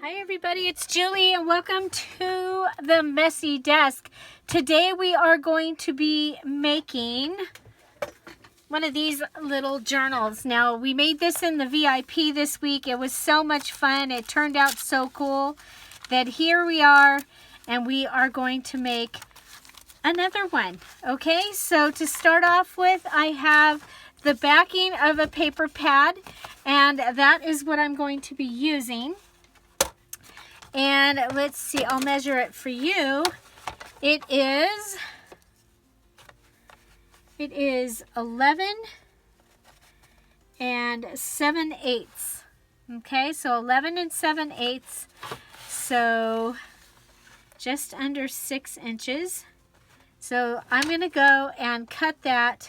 Hi everybody, it's Julie and welcome to the Messy Desk. Today we are going to be making one of these little journals. Now we made this in the VIP this week. It was so much fun. It turned out so cool that here we are and we are going to make another one. Okay, so to start off with, I have the backing of a paper pad and that is what I'm going to be using. And let's see, I'll measure it for you. It is 11 and 7/8. Okay, so 11 and 7/8. So just under 6 inches. So I'm going to go and cut that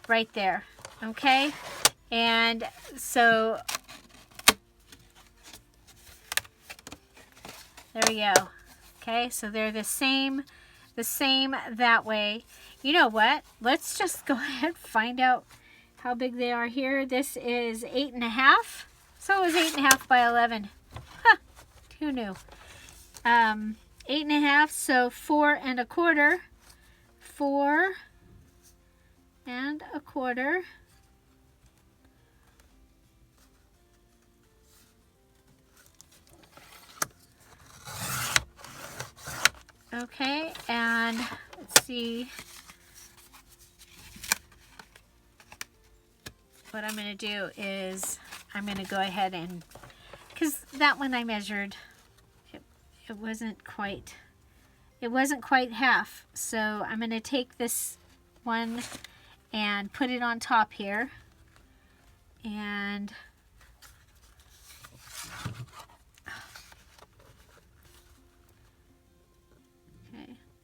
right there. Okay, and so there we go. Okay, so they're the same that way. You know what? Let's just go ahead and find out how big they are here. This is 8.5. So it was 8.5 by 11. Huh, who knew? 8.5, so 4 1/4. 4 1/4. Okay, and let's see what I'm going to do is I'm going to go ahead and, because that one I measured, it wasn't quite half, so I'm going to take this one and put it on top here, and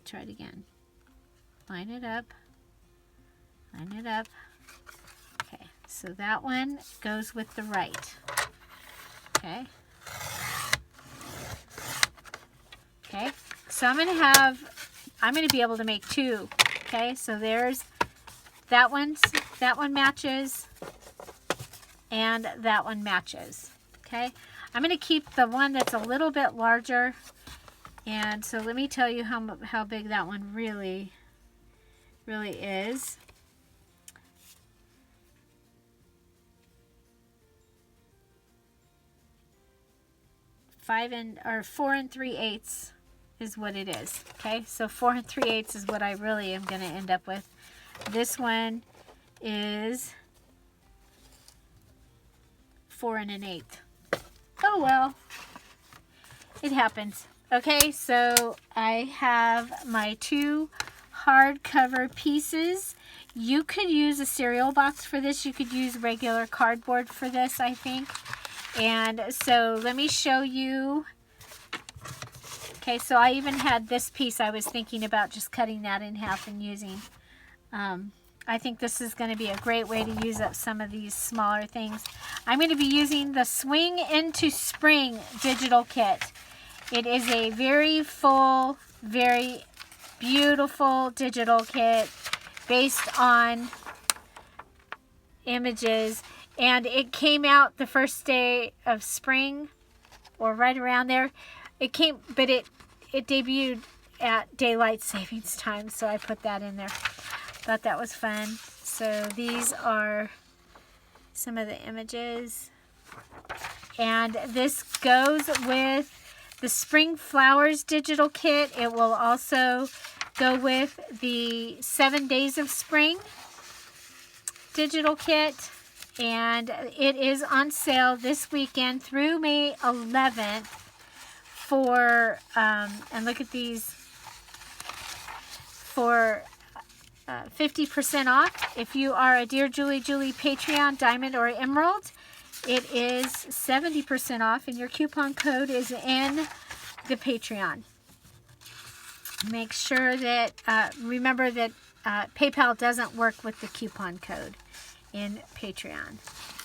try it again. Line it up. Line it up. Okay, so that one goes with the right. Okay. Okay, so I'm going to be able to make two. Okay, so there's that one matches, and that one matches. Okay, I'm going to keep the one that's a little bit larger. And so let me tell you how big that one really is. 4 3/8 is what it is. Okay, so 4 3/8 is what I really am going to end up with. This one is 4 1/8. Oh well, it happens. Okay, so I have my two hardcover pieces. You could use a cereal box for this. You could use regular cardboard for this, I think. And so let me show you. Okay, so I even had this piece. I was thinking about just cutting that in half and using. I think this is going to be a great way to use up some of these smaller things. I'm going to be using the Swing into Spring digital kit. It is a very full, very beautiful digital kit based on images, and it came out the first day of spring or right around there. It debuted at daylight savings time, so I put that in there. Thought that was fun. So these are some of the images, and this goes with the Spring Flowers digital kit. It will also go with the 7 Days of Spring digital kit, and it is on sale this weekend through May 11th for and look at these, for 50% off. If you are a Dearjuliejulie Patreon Diamond or Emerald, it is 70% off, and your coupon code is in the Patreon. Make sure that, remember that PayPal doesn't work with the coupon code in Patreon.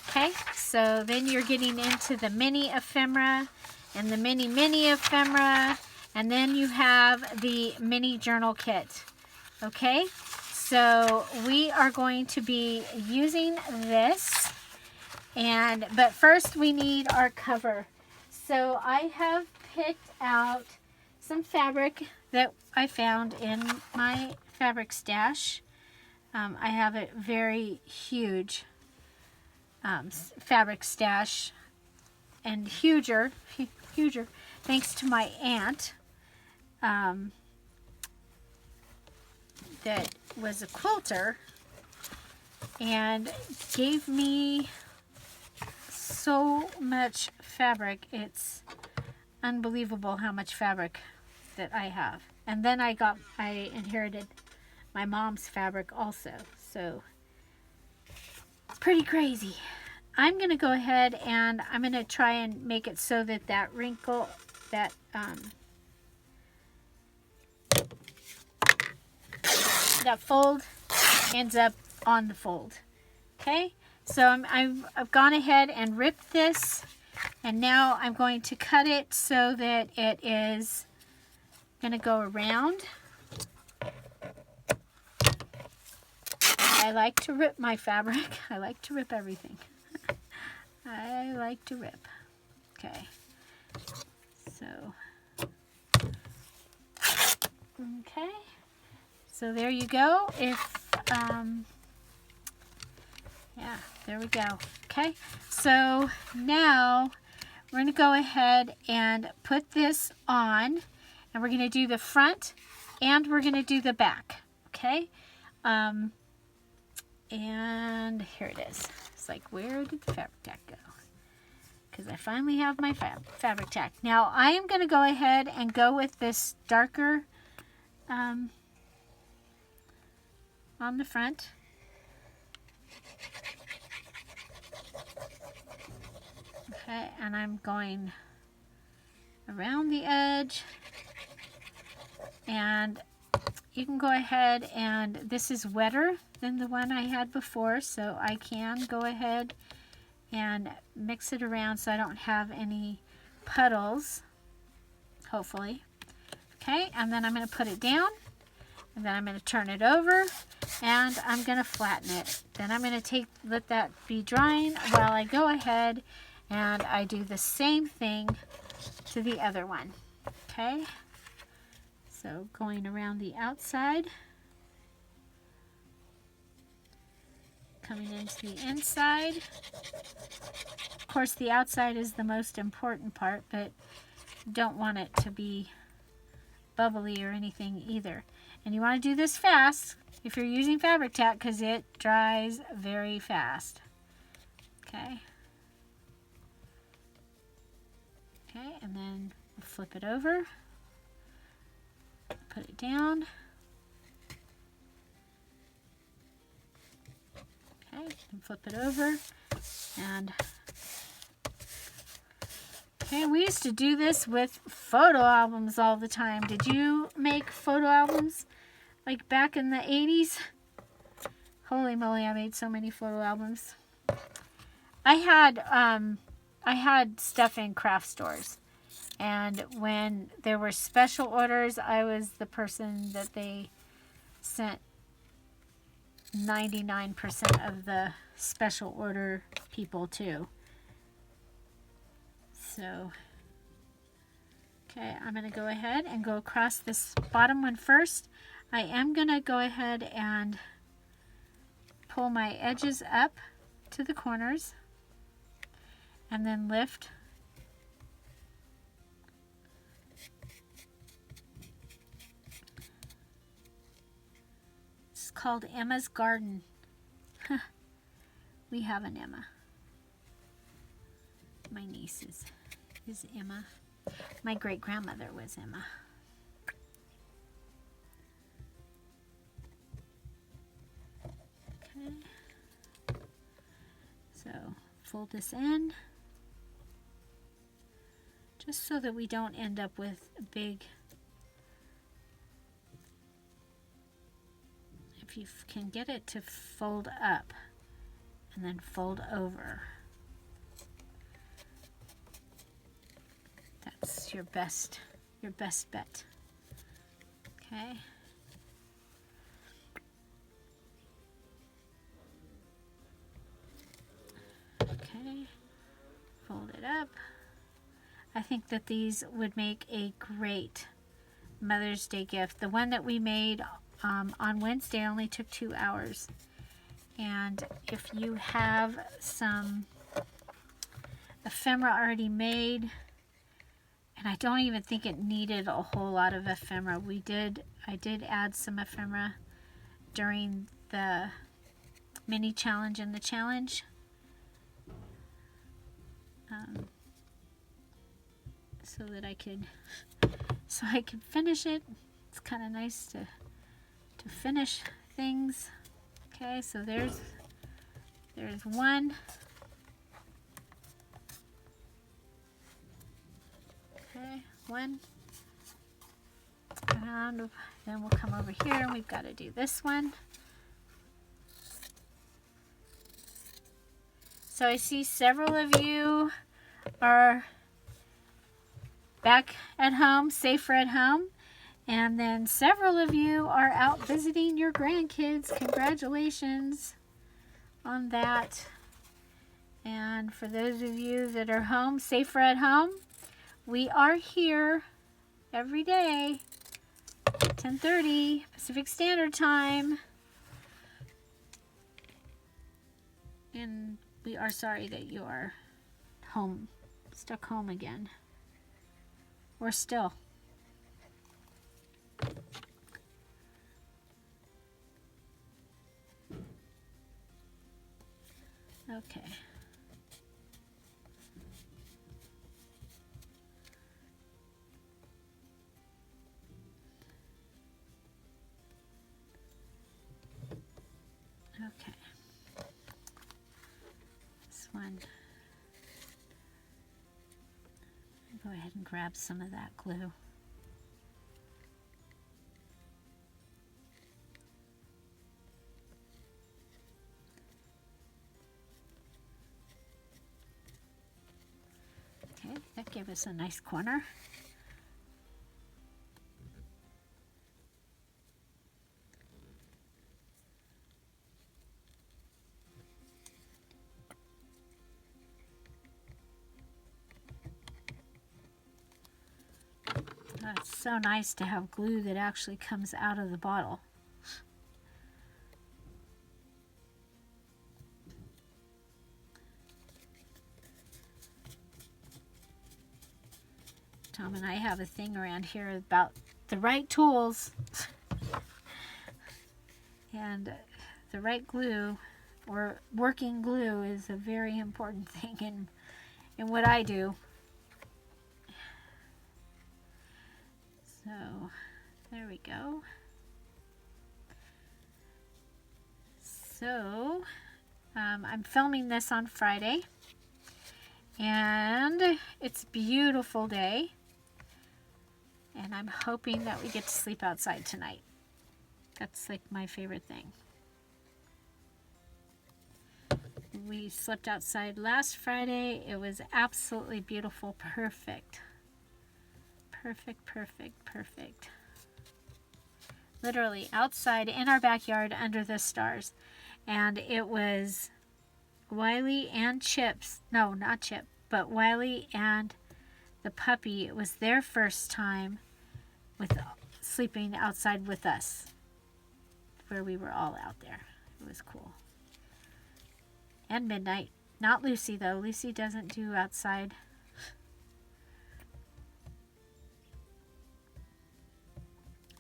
Okay, so then you're getting into the mini ephemera and the mini ephemera, and then you have the mini journal kit. Okay, so we are going to be using this. But first we need our cover. so I have picked out some fabric that I found in my fabric stash. I have a very huge fabric stash, and huger thanks to my aunt that was a quilter and gave me so much fabric. It's unbelievable how much fabric that I have. And then I inherited my mom's fabric also, so it's pretty crazy. I'm gonna go ahead and I'm gonna try and make it so that that wrinkle, that that fold ends up on the fold. Okay, so I've gone ahead and ripped this, and now I'm going to cut it so that it is going to go around. I like to rip my fabric. I like to rip everything. I like to rip. Okay, so okay. So there you go. Yeah, there we go. Okay, so now we're going to go ahead and put this on, and we're going to do the front and we're going to do the back. Okay, and here it is. It's like, where did the fabric tack go? Because I finally have my fabric tack. Now I am going to go ahead and go with this darker on the front. Okay, and I'm going around the edge, and you can go ahead, and this is wetter than the one I had before, so I can go ahead and mix it around so I don't have any puddles, hopefully. Okay, and then I'm going to put it down, and then I'm going to turn it over, and I'm going to flatten it. Then I'm going to let that be drying while I go ahead and I do the same thing to the other one. Okay, so going around the outside, coming into the inside. Of course, the outside is the most important part, but you don't want it to be bubbly or anything either. And you want to do this fast if you're using fabric tack, because it dries very fast. Okay. Okay, and then flip it over, put it down. Okay, and flip it over, and okay, we used to do this with photo albums all the time. Did you make photo albums like back in the 80s? Holy moly, I made so many photo albums. I had stuff in craft stores, and when there were special orders, I was the person that they sent 99% of the special order people to. So, okay, I'm going to go ahead and go across this bottom one first. I am going to go ahead and pull my edges up to the corners, and then lift. It's called Emma's Garden. We have an Emma. My niece is Emma. My great-grandmother was Emma. Okay. So fold this in, just so that we don't end up with a big, if you can get it to fold up and then fold over, that's your best bet. Okay. Okay, fold it up. I think that these would make a great Mother's Day gift. The one that we made on Wednesday only took 2 hours. And if you have some ephemera already made, and I don't even think it needed a whole lot of ephemera. I did add some ephemera during the mini challenge and the challenge. So that I could finish it. It's kind of nice to finish things. Okay, so there's one. Okay, one. And then we'll come over here and we've got to do this one. So I see several of you are back at home, safer at home. And then several of you are out visiting your grandkids. Congratulations on that. And for those of you that are home, safer at home, we are here every day, 10:30 Pacific Standard Time. And we are sorry that you are home, stuck home again. Or still. Okay. Okay. This one. Go ahead and grab some of that glue. Okay, that gave us a nice corner. It's so nice to have glue that actually comes out of the bottle. Tom and I have a thing around here about the right tools and the right glue, or working glue, is a very important thing in what I do. So there we go. So I'm filming this on Friday, and it's a beautiful day, and I'm hoping that we get to sleep outside tonight. That's like my favorite thing. We slept outside last Friday. It was absolutely beautiful. Perfect. Perfect, perfect, perfect. Literally outside in our backyard under the stars. And it was Wiley and Chip's, no, not Chip, but Wiley and the puppy. It was their first time with sleeping outside with us, where we were all out there. It was cool. And midnight. Not Lucy, though. Lucy doesn't do outside.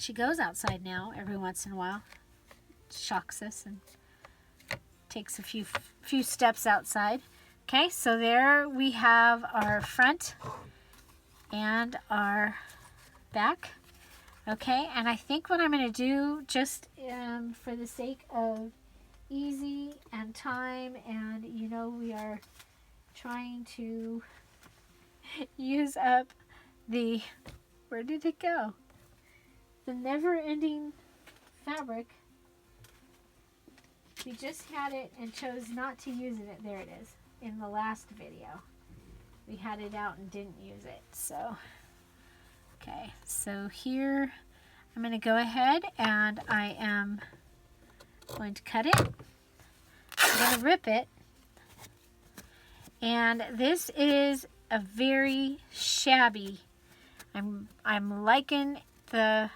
She goes outside now every once in a while. Shocks us and takes a few steps outside. Okay, so there we have our front and our back. Okay, and I think what I'm going to do, just for the sake of easy and time, and you know we are trying to use up the, where did it go? The never-ending fabric. We just had it and chose not to use it. There it is. In the last video, we had it out and didn't use it. So, okay. So here, I'm going to go ahead and I am going to cut it. I'm going to rip it. And this is a very shabby, I'm liking the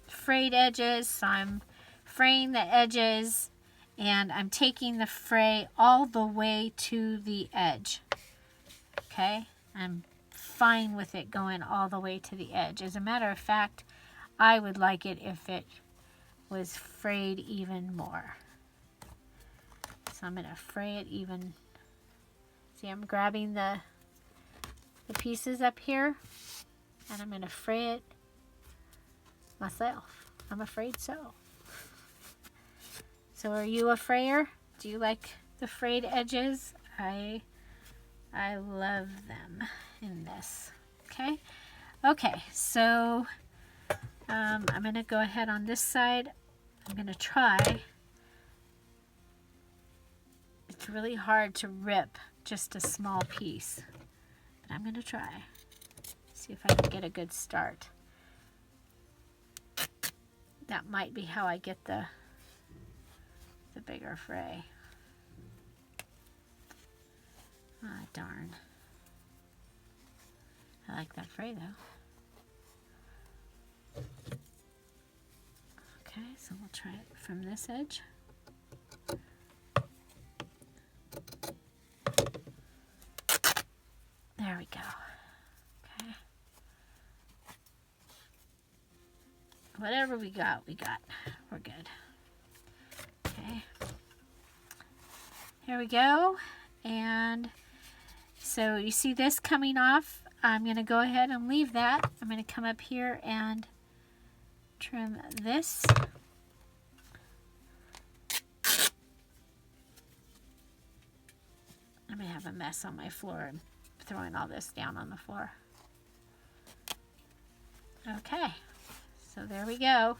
frayed edges, so I'm fraying the edges, and I'm taking the fray all the way to the edge. Okay, I'm fine with it going all the way to the edge. As a matter of fact, I would like it if it was frayed even more. So I'm going to fray it even. See, I'm grabbing the pieces up here, and I'm going to fray it myself. I'm afraid so. So are you a frayer? Do you like the frayed edges? I love them in this. Okay. Okay, so I'm going to go ahead on this side. I'm going to try. It's really hard to rip just a small piece, but I'm going to try. See if I can get a good start. That might be how I get the bigger fray. Ah, darn. I like that fray though. Okay, so we'll try it from this edge. There we go. Okay. Whatever we got, we got. We're good. Okay. Here we go. And so you see this coming off. I'm going to go ahead and leave that. I'm going to come up here and trim this. I'm going to have a mess on my floor and throwing all this down on the floor. Okay, so there we go.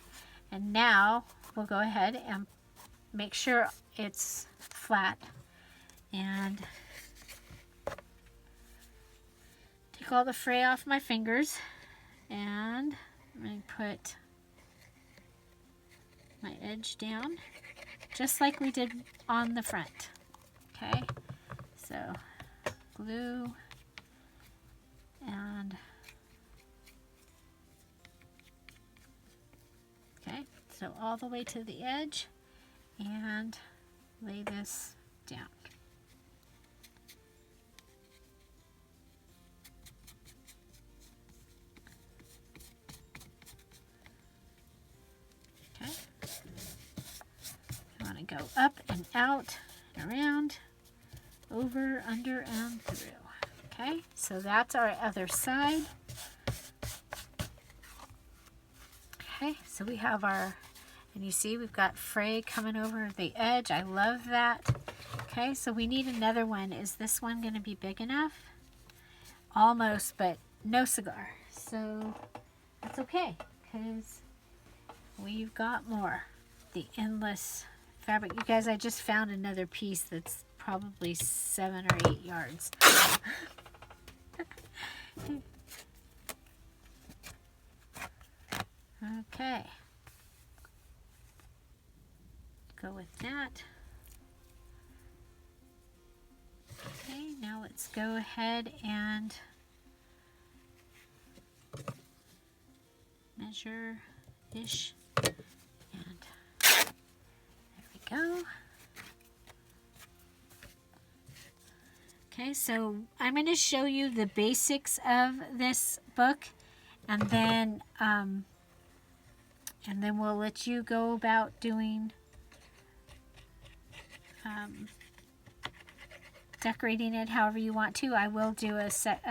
And now we'll go ahead and make sure it's flat and take all the fray off my fingers, and I'm going to put my edge down just like we did on the front. Okay, so glue and okay, so all the way to the edge, and lay this down. Okay, you want to go up and out, around, over, under, and through. Okay, so that's our other side. Okay, so we have our, and you see we've got fray coming over the edge. I love that. Okay, so we need another one. Is this one going to be big enough? Almost, but no cigar. So that's okay, because we've got more. The endless fabric. You guys, I just found another piece that's probably 7 or 8 yards. Okay. Go with that. Okay, now let's go ahead and measure-ish. And there we go. Okay, so I'm going to show you the basics of this book, and then we'll let you go about doing decorating it however you want to. I will do a set,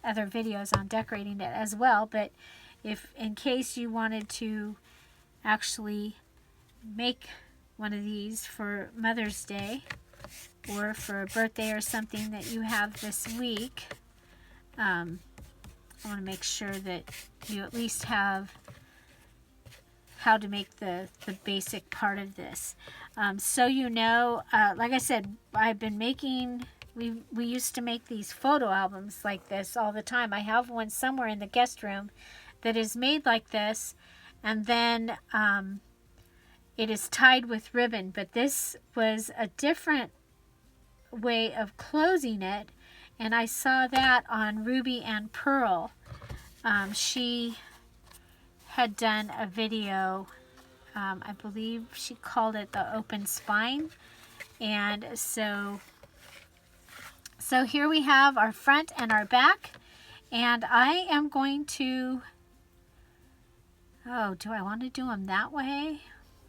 other videos on decorating it as well. But if in case you wanted to actually make one of these for Mother's Day, or for a birthday or something that you have this week, I want to make sure that you at least have how to make the basic part of this. So like I said, I've been making, we used to make these photo albums like this all the time. I have one somewhere in the guest room that is made like this, and then it is tied with ribbon, but this was a different way of closing it, And I saw that on Ruby and Pearl. She had done a video, I believe she called it the open spine. And so here we have our front and our back. And I am going to, oh, do I want to do them that way?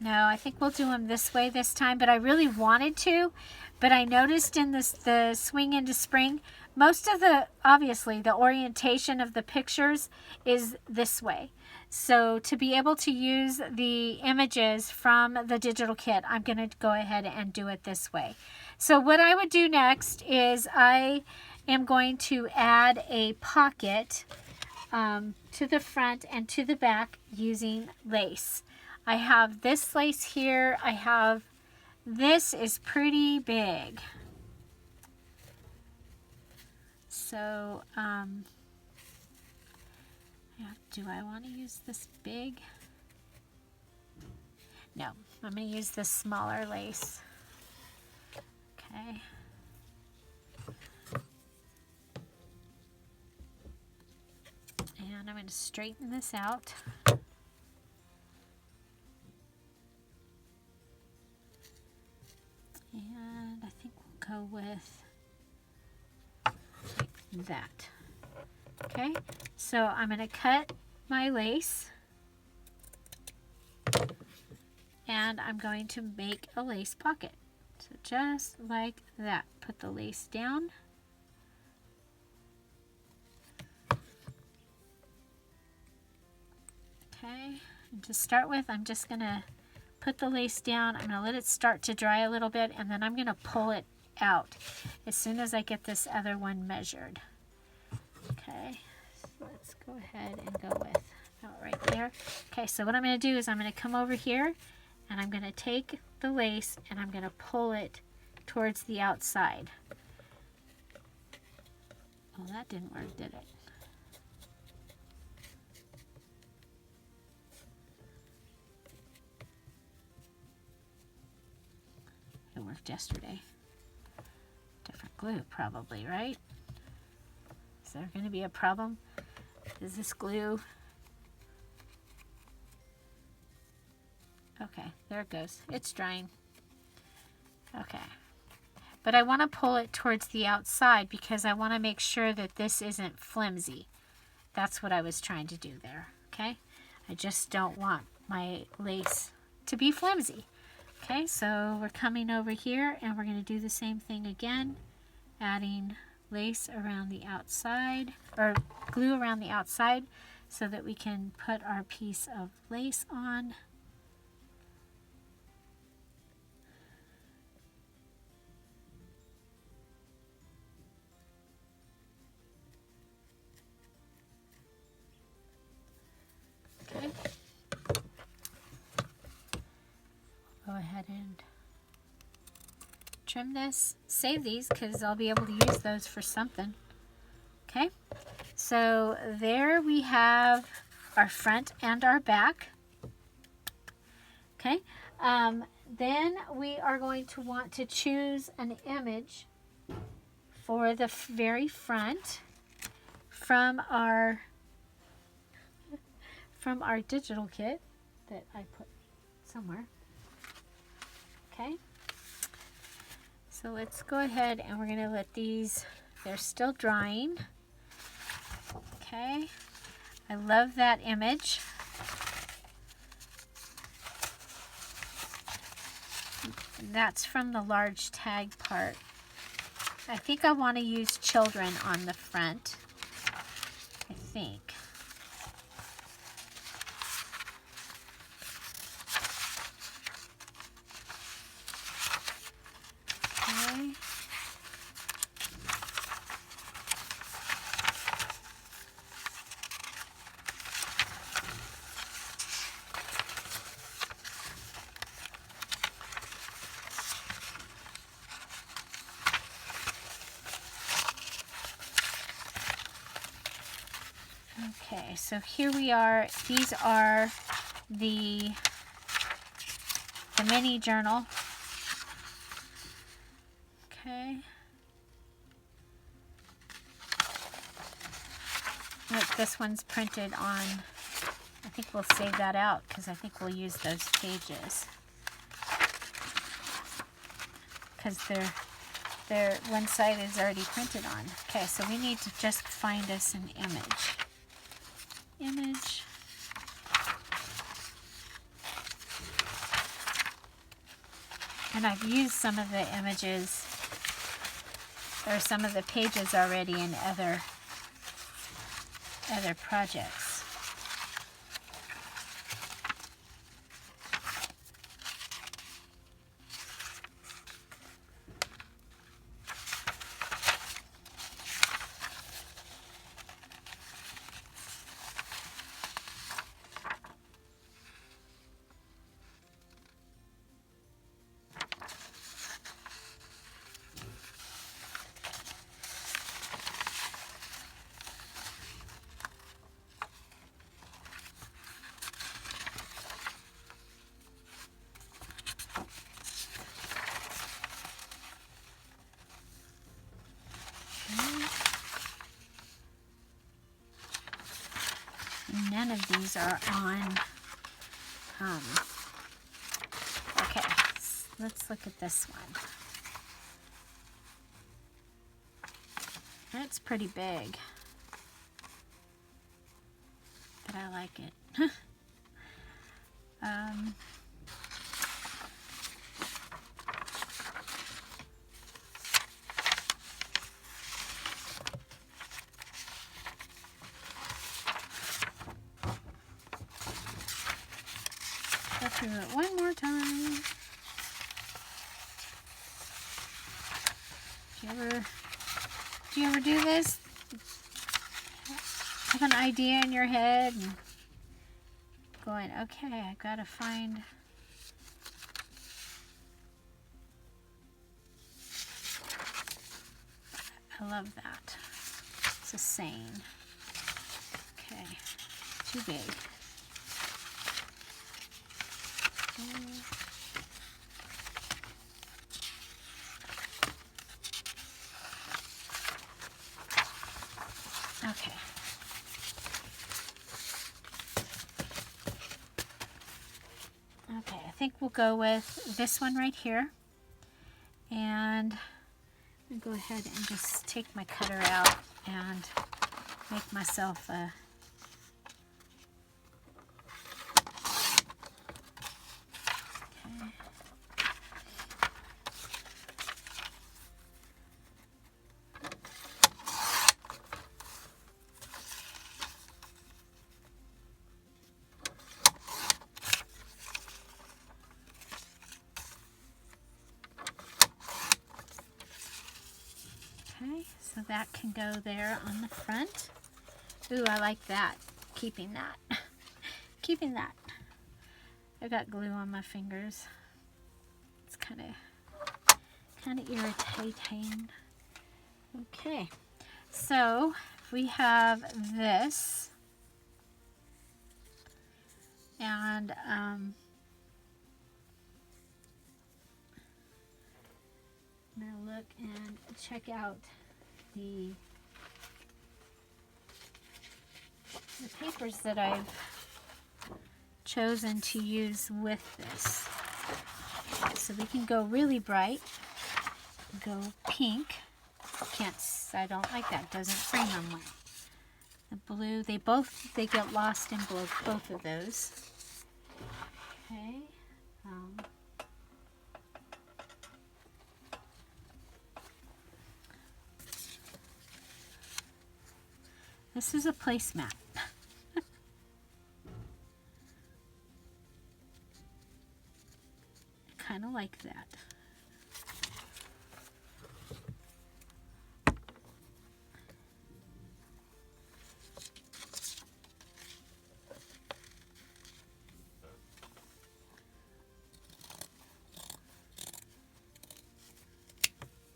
No, I think we'll do them this way this time, but I really wanted to. But I noticed in the Swing into Spring, most of obviously the orientation of the pictures is this way. So to be able to use the images from the digital kit, I'm going to go ahead and do it this way. So what I would do next is I am going to add a pocket to the front and to the back using lace. I have this lace here. I have, this is pretty big. So, do I want to use this big? No, I'm going to use this smaller lace. Okay. And I'm going to straighten this out. And I think we'll go with that. Okay, so I'm going to cut my lace. And I'm going to make a lace pocket. So just like that. Put the lace down. Okay, and to start with, I'm just going to put the lace down. I'm going to let it start to dry a little bit, and then I'm going to pull it out as soon as I get this other one measured. Okay, so let's go ahead and go with about right there. Okay, so what I'm going to do is I'm going to come over here, and I'm going to take the lace, and I'm going to pull it towards the outside. Oh, that didn't work, did it? It worked yesterday. Different glue, probably, right? Is there going to be a problem? Is this glue? Okay, there it goes. It's drying. Okay. But I want to pull it towards the outside because I want to make sure that this isn't flimsy. That's what I was trying to do there, okay? I just don't want my lace to be flimsy. Okay, so we're coming over here and we're going to do the same thing again, adding lace around the outside, or glue around the outside so that we can put our piece of lace on. Okay. Go ahead and trim this. Save these because I'll be able to use those for something. Okay, so there we have our front and our back. Okay, then we are going to want to choose an image for the very front from our digital kit that I put somewhere. Okay, so let's go ahead and we're going to let these, they're still drying. Okay, I love that image. That's from the large tag part. I think I want to use children on the front. I think. Okay. Okay, so here we are. These are the mini journal. Okay. this one's printed on, I think we'll save that out because I think we'll use those pages. Because they're one side is already printed on. Okay, so we need to just find us an image. Image. And I've used some of the images or some of the pages already in other projects. None of these are on, okay, let's look at this one. It's pretty big, but I like it. Go through it one more time. Do you ever do this? Have an idea in your head and going, okay, I gotta find. I love that. It's a saying. Okay, too big. Okay. Okay, I think we'll go with this one right here. And I'll go ahead and just take my cutter out and make myself a okay, so that can go there on the front. Ooh, I like that. Keeping that. Keeping that. I got glue on my fingers. It's kind of irritating. Okay, so we have this, and I'm gonna look and check out the papers that I've chosen to use with this. So we can go really bright, go pink. I don't like that. Doesn't Freeman one. The blue, they get lost in both of those. Okay. This is a placemat. Kind of like that.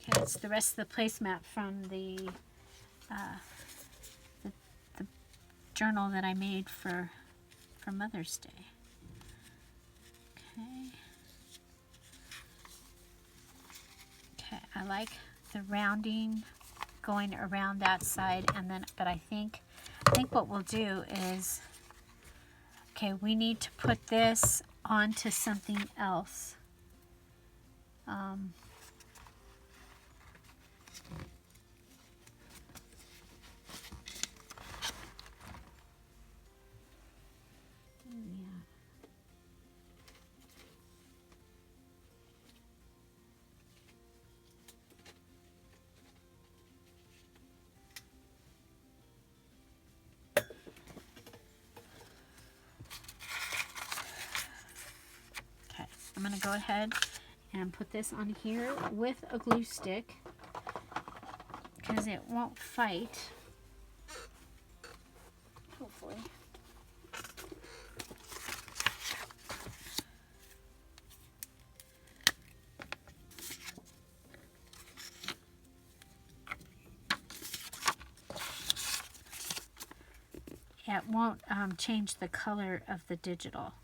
Okay, it's the rest of the placemat from the journal that I made for Mother's Day. Okay. Okay, I like the rounding going around that side, and then, but I think I think what we'll do is, okay, we need to put this onto something else. I'm going to go ahead and put this on here with a glue stick because it won't fight. Hopefully. It won't change the color of the digital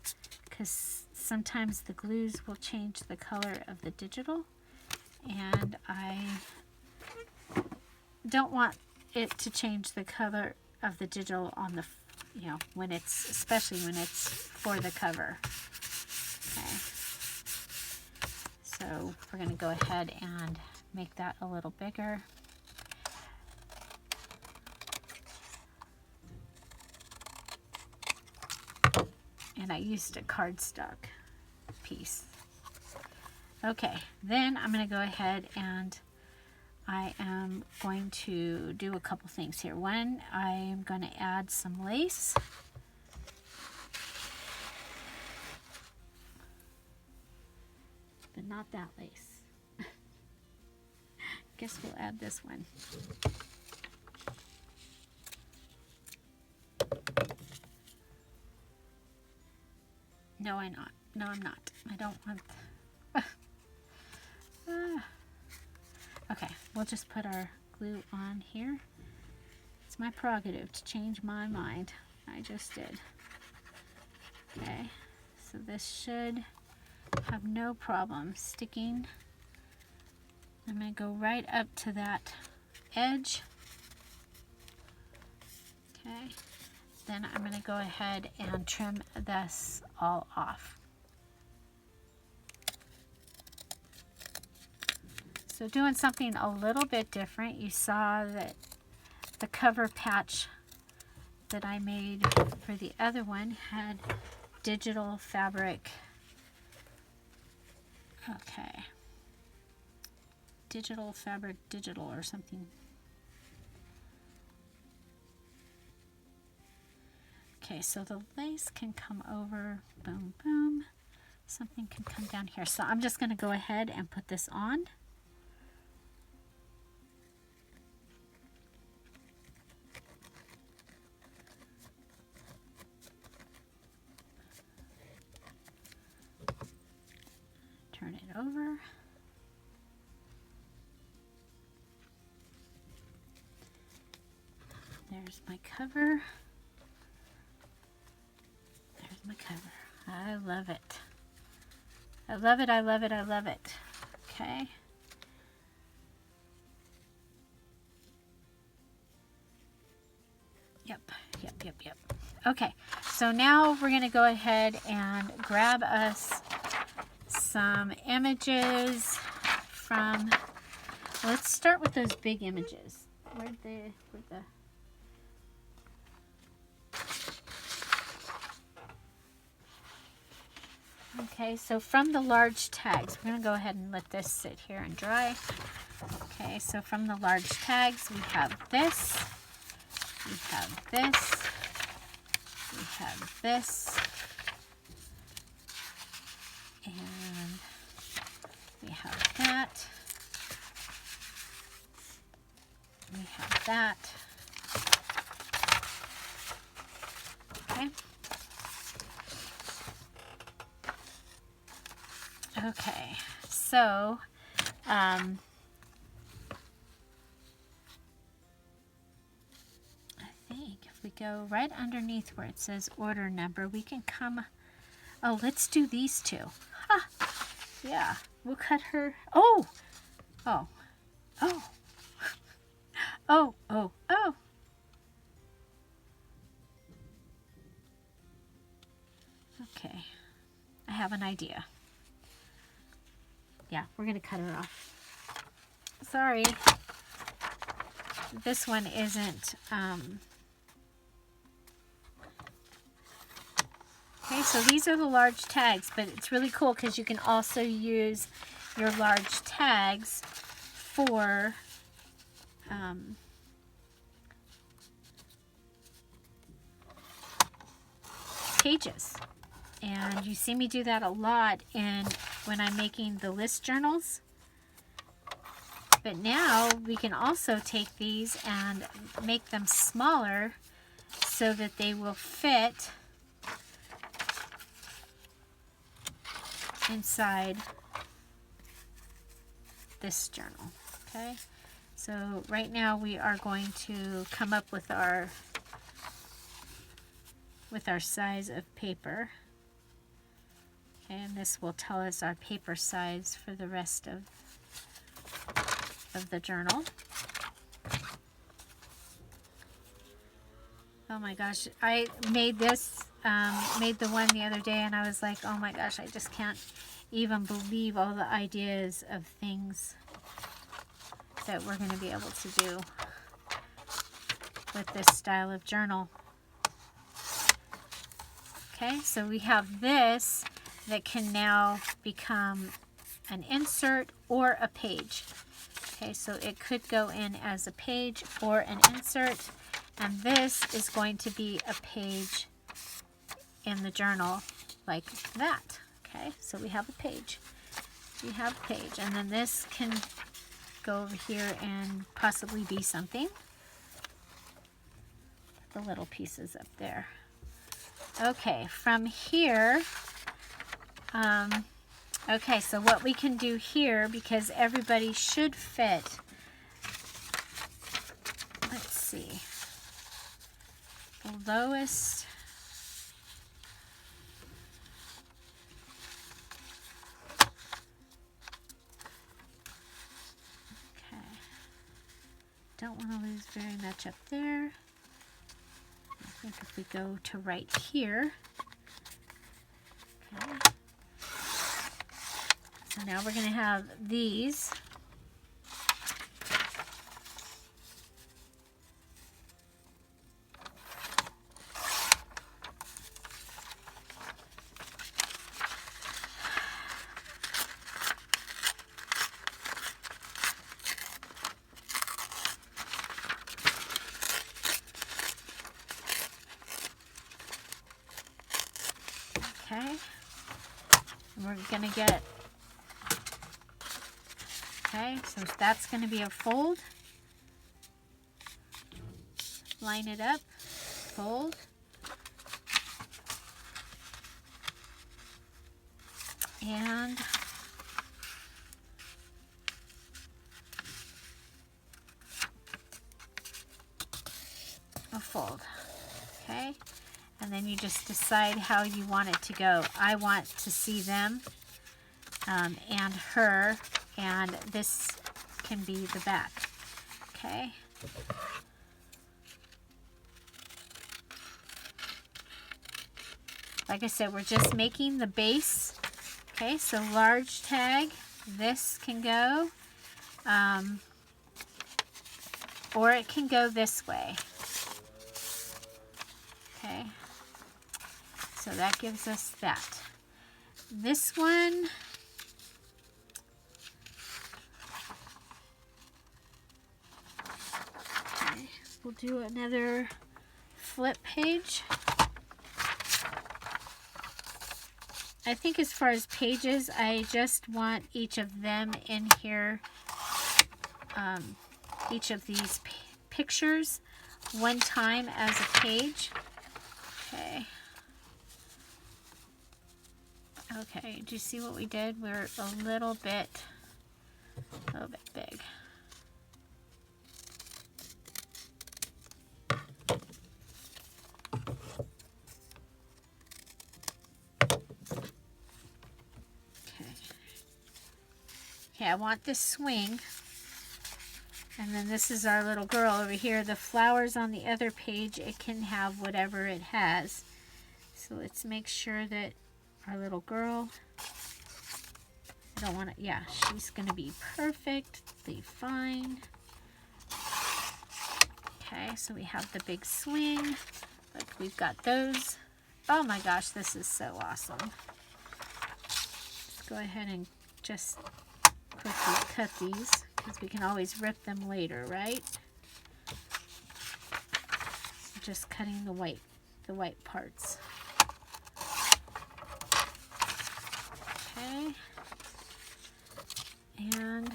because sometimes the glues will change the color of the digital, and I don't want it to change the color of the digital on the, you know, when it's, especially when it's for the cover. Okay, so we're going to go ahead and make that a little bigger. And I used a cardstock piece. Okay, then I'm going to go ahead and I am going to do a couple things here. One, I am going to add some lace. But not that lace. Guess we'll add this one. No, I'm not. No, I'm not. I don't want... Okay, we'll just put our glue on here. It's my prerogative to change my mind. I just did. Okay, so this should have no problem sticking. I'm going to go right up to that edge. Okay. Then I'm going to go ahead and trim this all off. So doing something a little bit different, you saw that the cover patch that I made for the other one had digital fabric. Okay. Digital fabric, digital or something. Okay, so the lace can come over, boom, boom. Something can come down here. So I'm just going to go ahead and put this on. Turn it over. There's my cover. My cover. I love it. I love it, I love it, I love it. Okay. Yep. Okay, so now we're going to go ahead and grab us some images from, let's start with those big images. Where'd the Okay, so from the large tags, we're going to go ahead and let this sit here and dry. Okay, so from the large tags, we have this, we have this, we have this, and we have that, we have that. Okay. Okay, so I think if we go right underneath where it says order number, we can come, oh, let's do these two. Huh. Yeah, we'll cut her, oh, oh, oh, oh, oh, oh. have an idea. Yeah, we're going to cut her off. Sorry. This one isn't... Okay, so these are the large tags, but it's really cool because you can also use your large tags for pages. And you see me do that a lot when I'm making the list journals. But now we can also take these and make them smaller so that they will fit inside this journal. Okay, so right now we are going to come up with our size of paper. Okay, and this will tell us our paper size for the rest of the journal. Oh my gosh, I made this, made the one the other day, and I was like, oh my gosh, I just can't even believe all the ideas of things that we're going to be able to do with this style of journal. Okay, so we have this that can now become an insert or a page. Okay, so it could go in as a page or an insert, and this is going to be a page in the journal like that. Okay, so we have a page. We have a page, and then this can go over here and possibly be something. The little pieces up there. Okay, from here, okay, so what we can do here, because everybody should fit, let's see, the lowest, okay, don't want to lose very much up there. I think if we go to right here, okay. So now we're going to have these. Okay. And we're going to get, okay, so that's going to be a fold. Line it up, fold. And a fold. Okay. And then you just decide how you want it to go. I want to see them and her, and this can be the back. Okay. Like I said, we're just making the base. Okay, so large tag, this can go, or it can go this way. Okay. So that gives us that. This one, okay, we'll do another flip page. I think as far as pages, I just want each of them in here, each of these pictures one time as a page. Okay. Okay, do you see what we did? We're a little bit big. Okay, I want this swing. And then this is our little girl over here. The flowers on the other page, it can have whatever it has. So let's make sure that our little girl. I don't want to, yeah, she's going to be perfectly fine. Okay, so we have the big swing. Look, we've got those. Oh my gosh, this is so awesome. Let's go ahead and just quickly cut these because we can always rip them later, right? Just cutting the white parts. Okay. And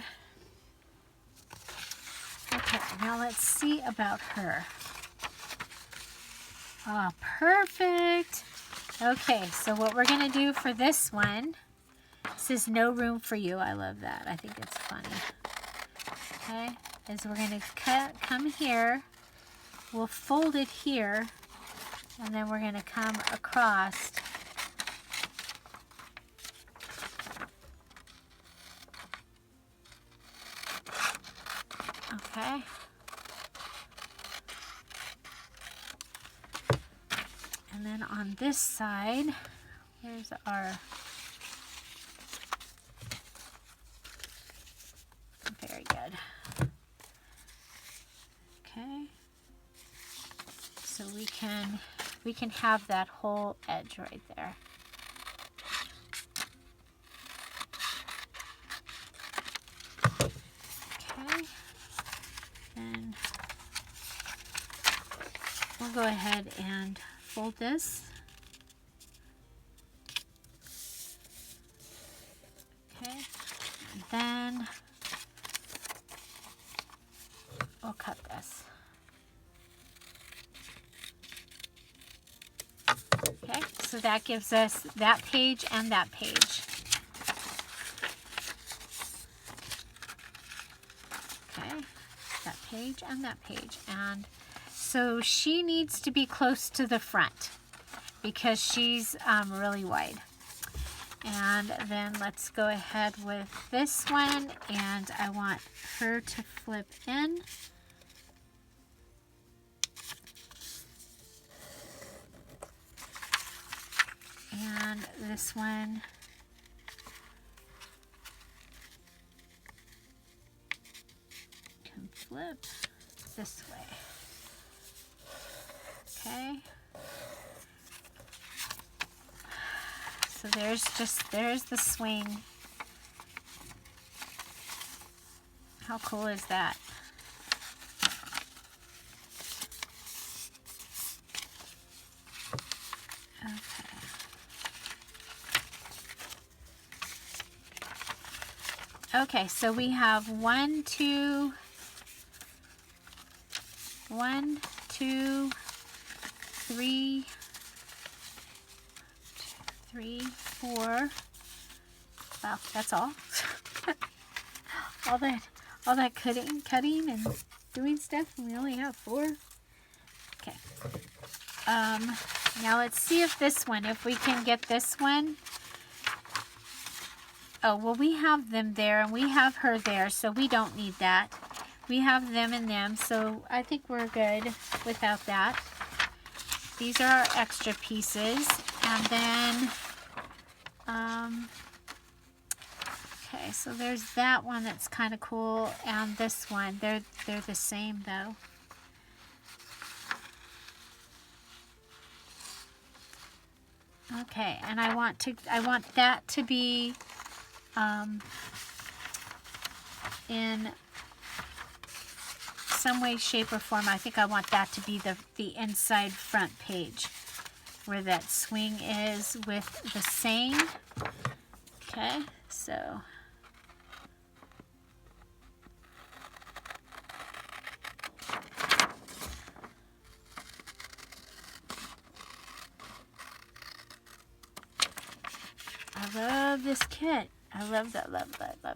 okay, now let's see about her. Oh, perfect. Okay, so what we're going to do for this one, this is no room for you. I love that. I think it's funny. Okay, is we're going to come here. We'll fold it here, and then we're going to come across. Okay. And then on this side, here's our, very good. Okay. So we can have that whole edge right there. Okay. Then we'll go ahead and fold this. Okay, and then we'll cut this. Okay, so that gives us that page and that page. Okay, that page and that page. And so she needs to be close to the front because she's really wide. And then let's go ahead with this one, and I want her to flip in. And this one can flip this way. Okay. So there's the swing. How cool is that? Okay, so we have 1, 2, 3, 4. Wow, that's all. all that cutting and doing stuff, and we only have 4. Okay. Now let's see if we can get this one. Oh, well, we have them there, and we have her there, so we don't need that. We have them and them, so I think we're good without that. These are our extra pieces, and then, okay, so there's that one that's kind of cool, and this one. They're the same, though. Okay, and I want that to be in some way, shape, or form. I think I want that to be the inside front page where that swing is with the same. Okay, so I love this kit. I love that, love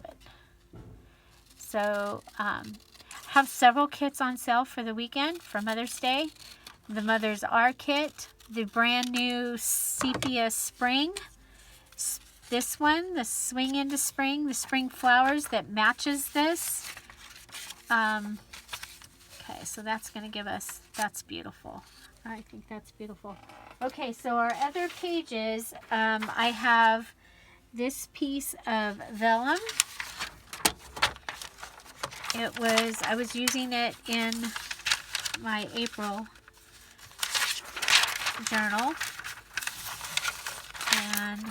it. So, have several kits on sale for the weekend for Mother's Day. The Mother's R kit, the brand new Sepia Spring. This one, the Swing into Spring, the spring flowers that matches this. Okay, so that's going to give us, that's beautiful. I think that's beautiful. Okay, so our other pages, I have this piece of vellum. I was using it in my April journal. And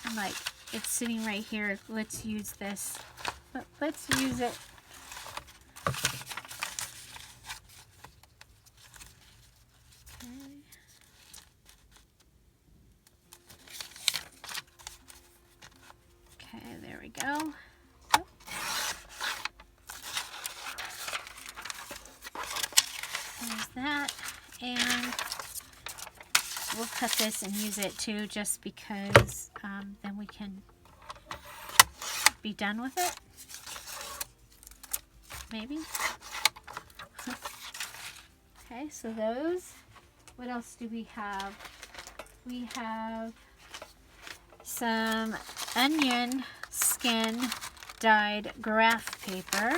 I'm like, it's sitting right here. Let's use this. Let's use it. Okay, there we go. Oh. There's that. And we'll cut this and use it too, just because then we can be done with it. Maybe. Okay, so those. What else do we have? We have some onion skin dyed graph paper.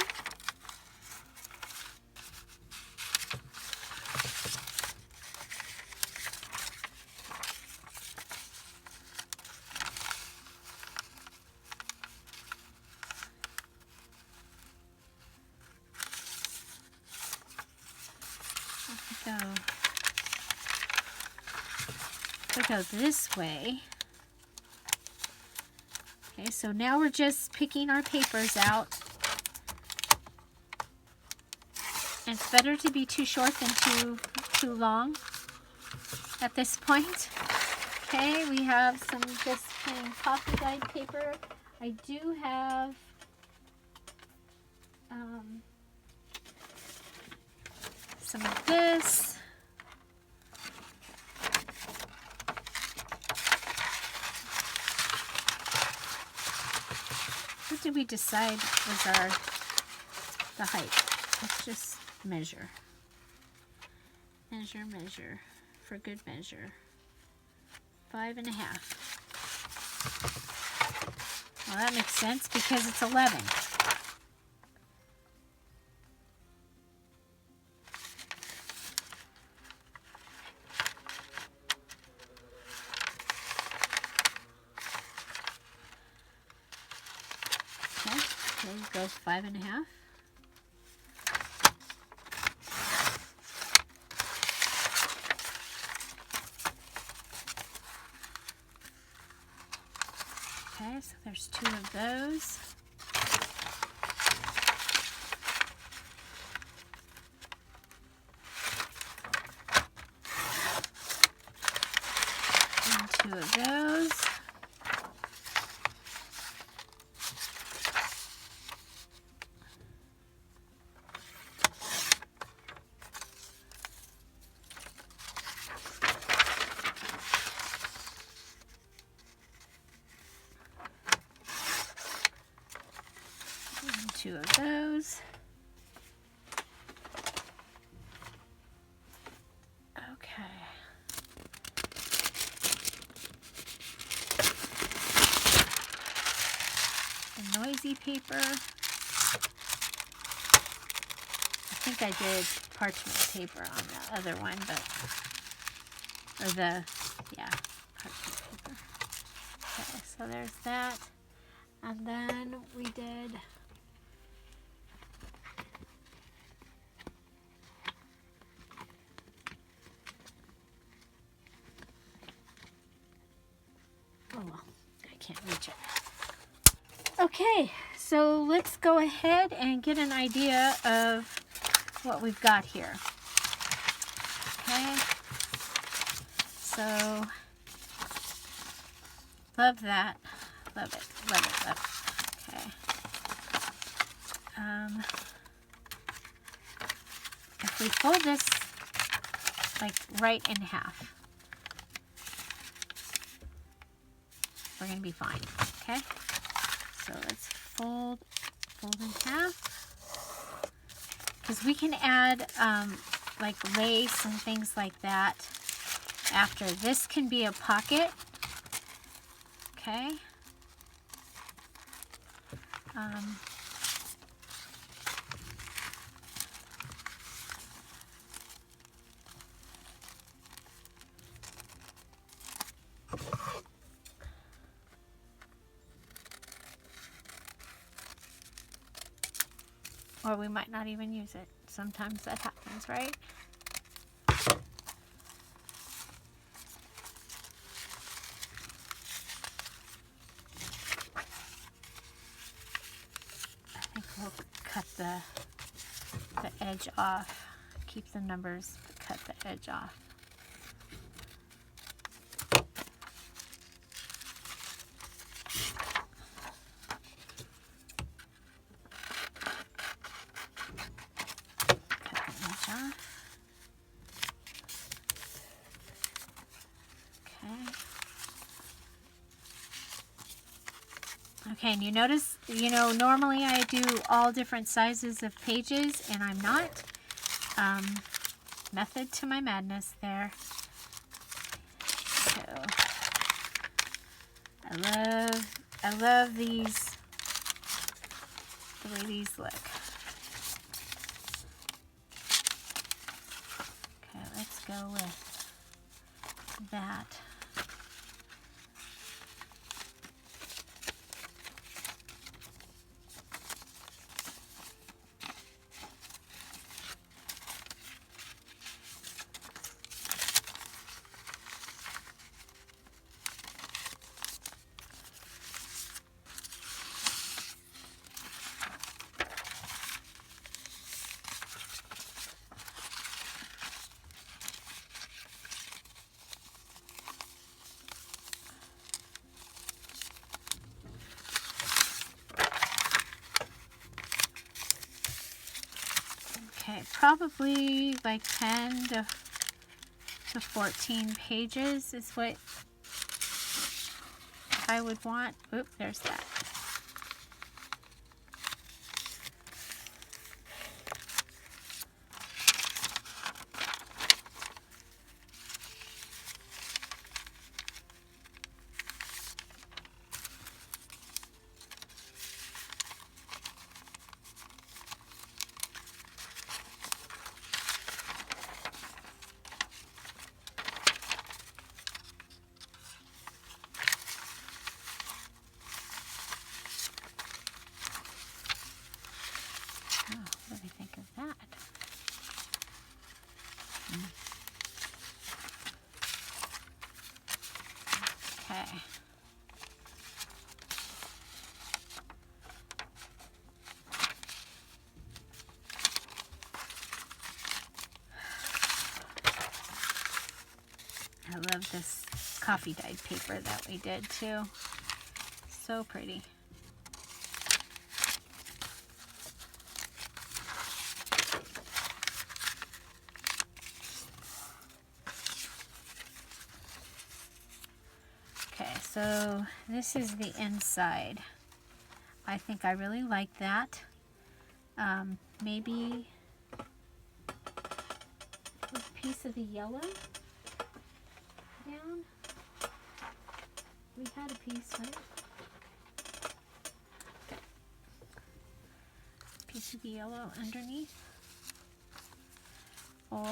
Go this way. Okay, so now we're just picking our papers out. And it's better to be too short than too long at this point. Okay, we have some just plain coffee dyed paper. I do have some of this. What did we decide was the height? Let's just measure. Measure for good measure. 5.5. Well, that makes sense because it's 11. Okay, go 5.5. Okay, so there's 2 of those. And 2 of those. And 2 of those. Okay. The noisy paper. I think I did parchment paper on the other one, but parchment paper. Okay, so there's that. And then we did oh well, I can't reach it. Okay, so let's go ahead and get an idea of what we've got here. Okay, so love that. Love it, love it, love it. Okay. If we fold this like right in half, we're going to be fine. Okay. So let's fold in half. Because we can add like lace and things like that after. This can be a pocket. Okay. Or we might not even use it. Sometimes that happens, right? I think we'll cut the edge off. Keep the numbers, but cut the edge off. Okay, and you notice, you know, normally I do all different sizes of pages, and I'm not. Method to my madness there. So, I love these, the way these look. Okay, let's go with that. Okay, probably like 10 to 14 pages is what I would want. Oop, there's that. What do we think of that? Okay. I love this coffee dyed paper that we did too. So pretty. Okay, so this is the inside. I think I really like that. Maybe a piece of the yellow down. We had a piece, right? Piece of the yellow underneath. Or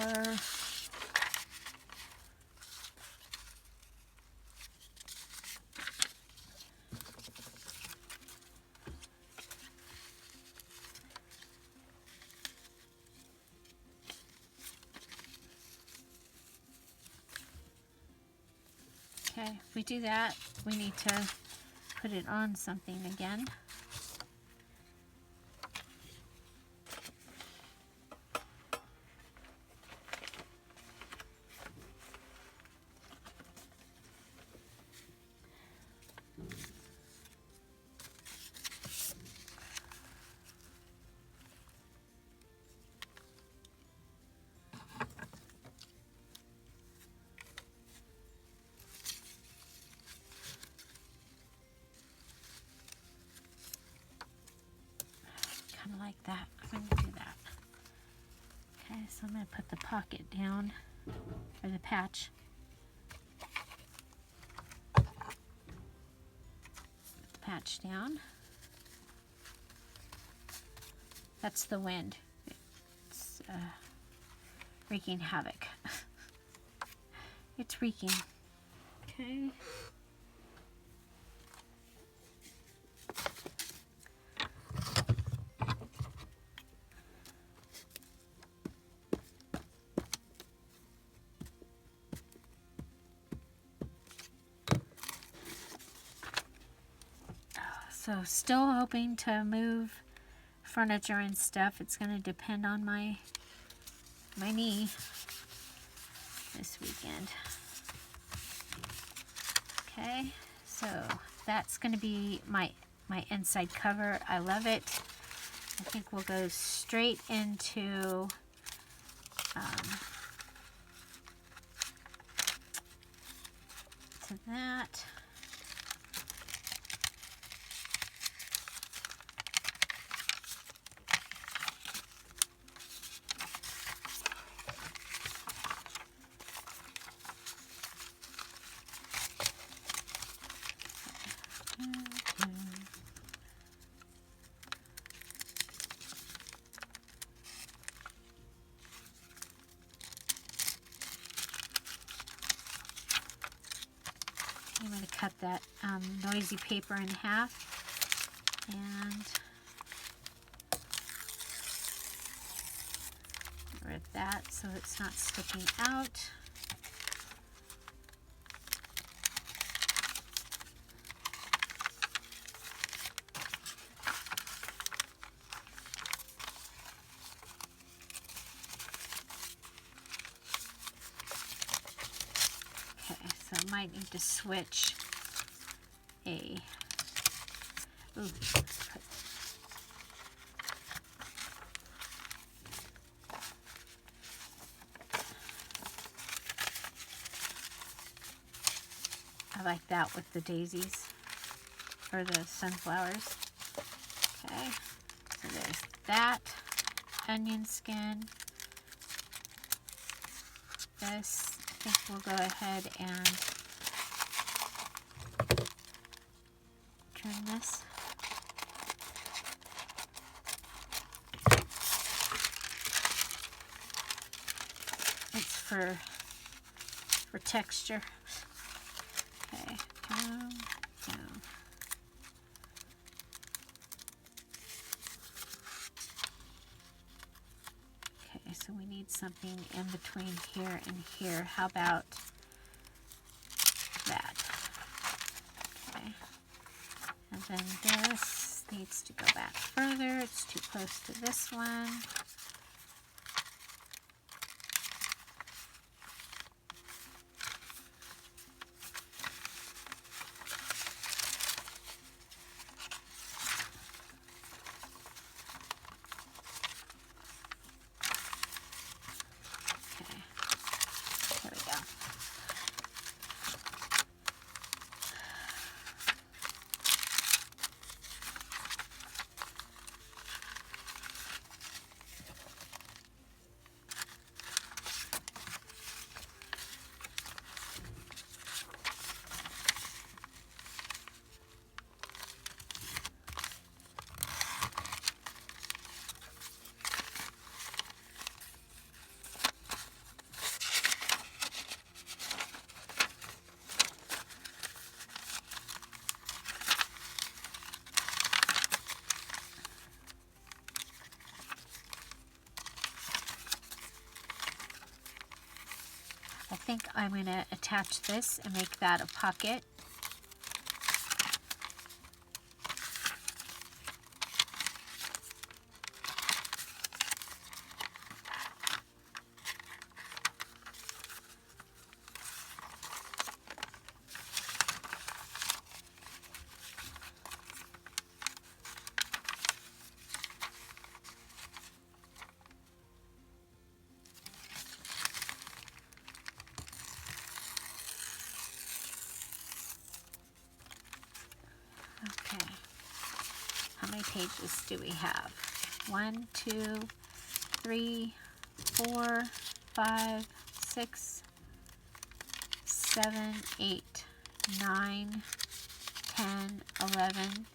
okay, if we do that, we need to put it on something again. Kind of like that. I'm going to do that. Okay, so I'm going to put the pocket down, or the patch. Put the patch down. That's the wind. It's wreaking havoc. It's wreaking. Okay. So still hoping to move furniture and stuff. It's going to depend on my knee this weekend. Okay, so that's going to be my inside cover. I love it. I think we'll go straight into to that. I'm going to cut that noisy paper in half and rid that so it's not sticking out. Might need to switch a I like that with the daisies or the sunflowers. Okay, so there's that onion skin. This, I think we'll go ahead and trim this. It's for texture. Okay, down. Okay, so we need something in between here and here. How about that? Okay. And then this needs to go back further. It's too close to this one. I think I'm going to attach this and make that a pocket. Okay, how many pages do we have? 1, 2, 3, 4, 5, 6, 7, 8, 9, 10, 11,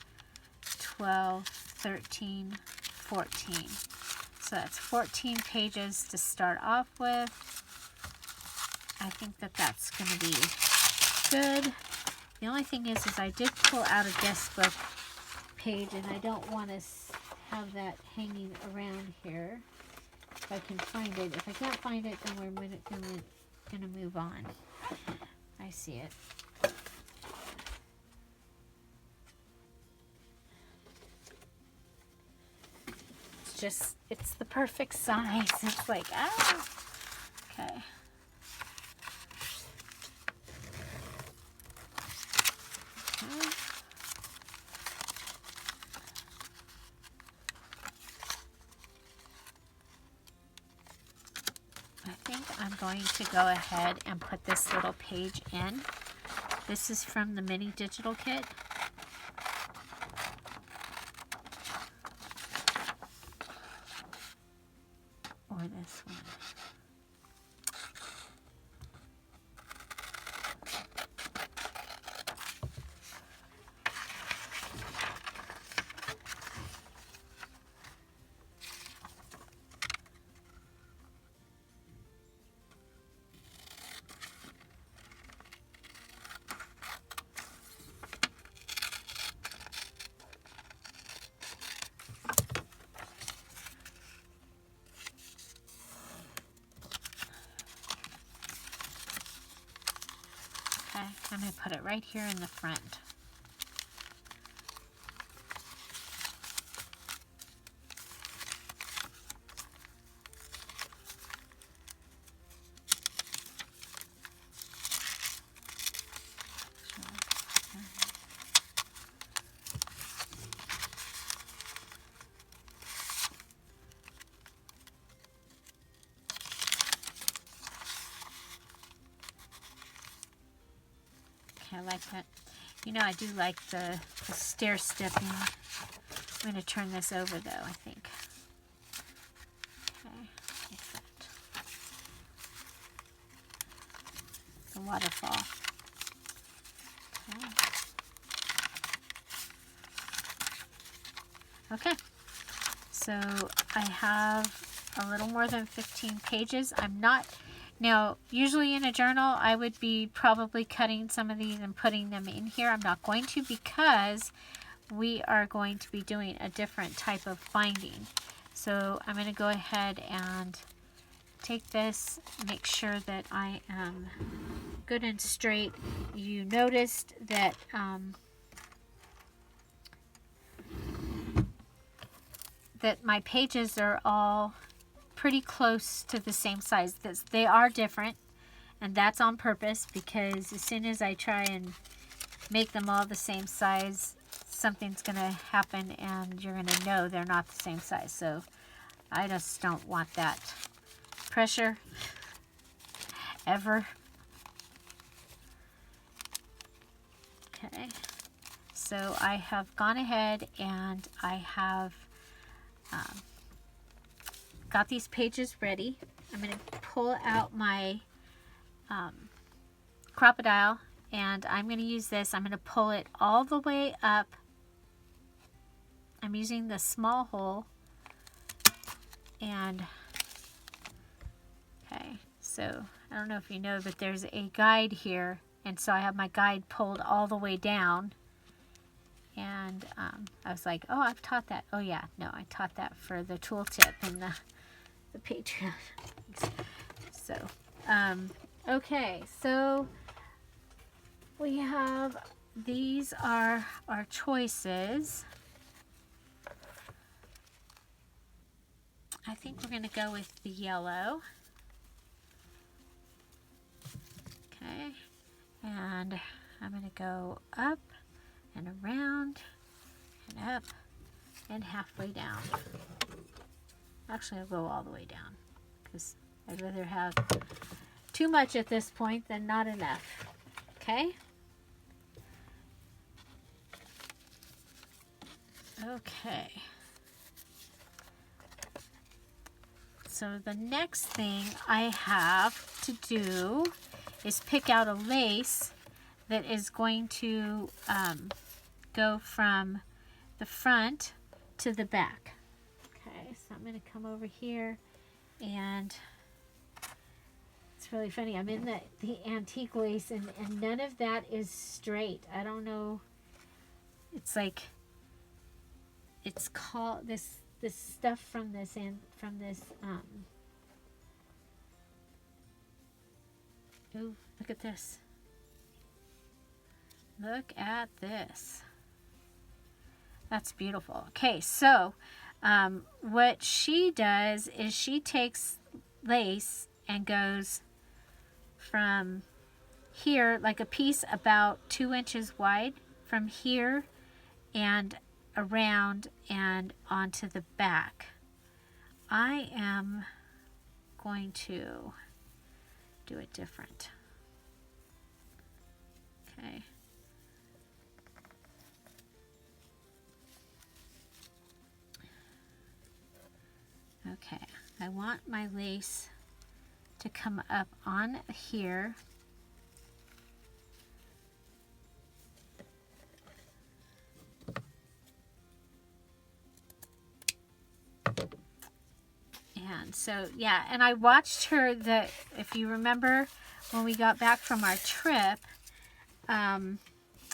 12, 13, 14. So that's 14 pages to start off with. I think that that's going to be good. The only thing is I did pull out a guest book page, and I don't want to have that hanging around here. If I can find it. If I can't find it, then we're going to move on. I see it. just, it's the perfect size. It's like, ah. Okay. I think I'm going to go ahead and put this little page in. This is from the mini digital kit. Or this one. Okay, I'm going to put it right here in the front. I like that. You know, I do like the stair stepping. I'm going to turn this over though, I think. Okay, like that. The waterfall. Okay. Okay. So I have a little more than 15 pages. I'm not... Now, usually in a journal, I would be probably cutting some of these and putting them in here. I'm not going to because we are going to be doing a different type of binding. So I'm going to go ahead and take this, make sure that I am good and straight. You noticed that that my pages are all pretty close to the same size. They are different, and that's on purpose because as soon as I try and make them all the same size, something's going to happen and you're going to know they're not the same size. So I just don't want that pressure ever. Okay, so I have gone ahead and I have got these pages ready. I'm going to pull out my crocodile and I'm going to use this. I'm going to pull it all the way up. I'm using the small hole. And okay, so I don't know if you know, but there's a guide here. And so I have my guide pulled all the way down. And I was like, oh, I've taught that. Oh yeah, no, I taught that for the tooltip and the Patreon. So, okay, so we have, these are our choices. I think we're going to go with the yellow. Okay, and I'm going to go up and around and up and halfway down. Actually, I'll go all the way down because I'd rather have too much at this point than not enough. Okay? Okay. So the next thing I have to do is pick out a lace that is going to go from the front to the back. Okay, so I'm going to come over here, and it's really funny. I'm in the antique lace, and none of that is straight. I don't know. It's like, it's called this stuff from this ooh, look at this. Look at this. That's beautiful. Okay, so What she does is she takes lace and goes from here, like a piece about 2 inches wide, from here and around and onto the back. I am going to do it different. Okay. Okay, I want my lace to come up on here. And so, yeah, and I watched her, if you remember when we got back from our trip, and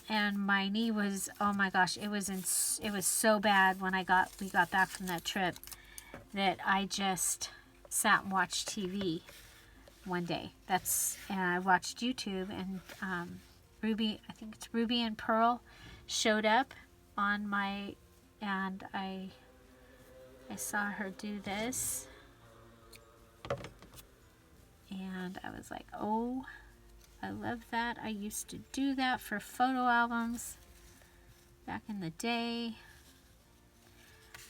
my knee was, oh my gosh, it was so bad when we got back from that trip that I just sat and watched TV one day. And I watched YouTube, and Ruby, I think it's Ruby and Pearl, showed up on and I saw her do this, and I was like, oh, I love that. I used to do that for photo albums back in the day.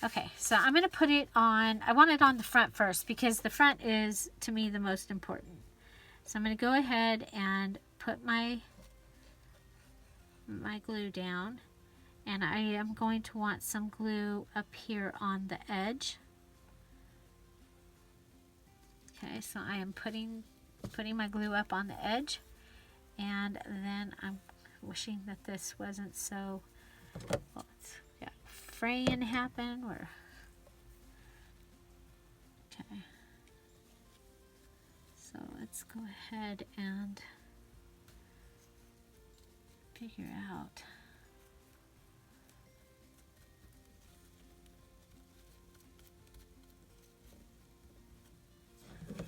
Okay, so I'm going to put it on. I want it on the front first because the front is, to me, the most important. So I'm going to go ahead and put my glue down. And I am going to want some glue up here on the edge. Okay, so I am putting my glue up on the edge. And then I'm wishing that this wasn't so, well, it's got fraying happen. Okay. So let's go ahead and figure out. I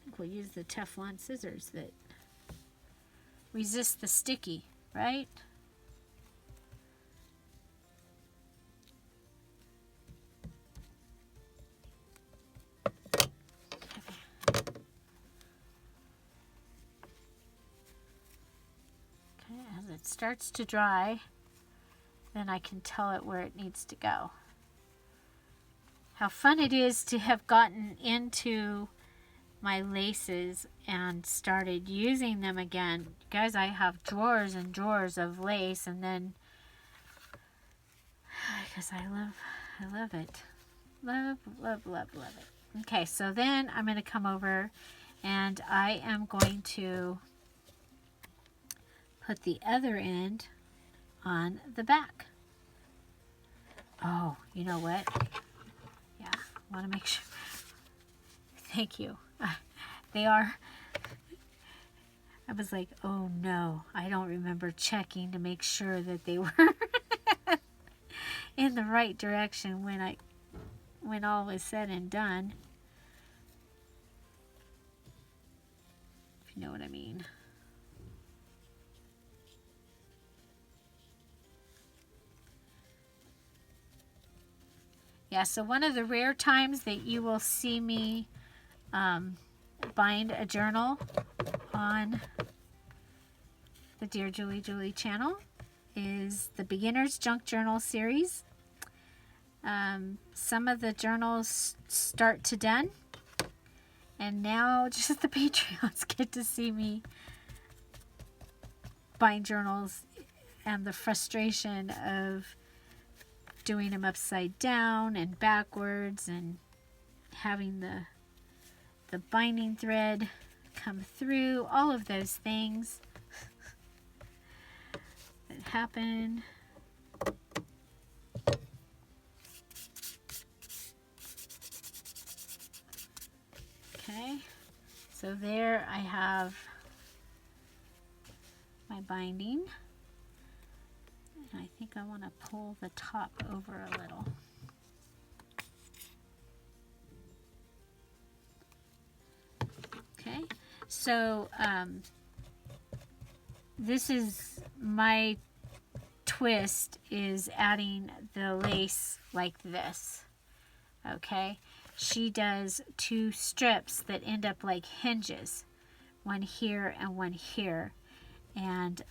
think we'll use the Teflon scissors that resist the sticky, right? Okay, as it starts to dry, then I can tell it where it needs to go. How fun it is to have gotten into my laces and started using them again. Guys, I have drawers and drawers of lace, and then because I love it. Love it. Okay, so then I'm going to come over and I am going to put the other end on the back. Oh, you know what? Yeah, I want to make sure. Thank you. They are. I was like, oh no, I don't remember checking to make sure that they were in the right direction when all was said and done. If you know what I mean. Yeah, so one of the rare times that you will see me bind a journal on the Dearjuliejulie channel is the Beginner's Junk Journal series. Some of the journals start to done, and now just the Patreons get to see me bind journals and the frustration of doing them upside down and backwards and having the binding thread come through, all of those things that happen. Okay, so there I have my binding. And I think I want to pull the top over a little. Okay, so this is my twist is adding the lace like this. Okay, she does 2 strips that end up like hinges, one here and one here. And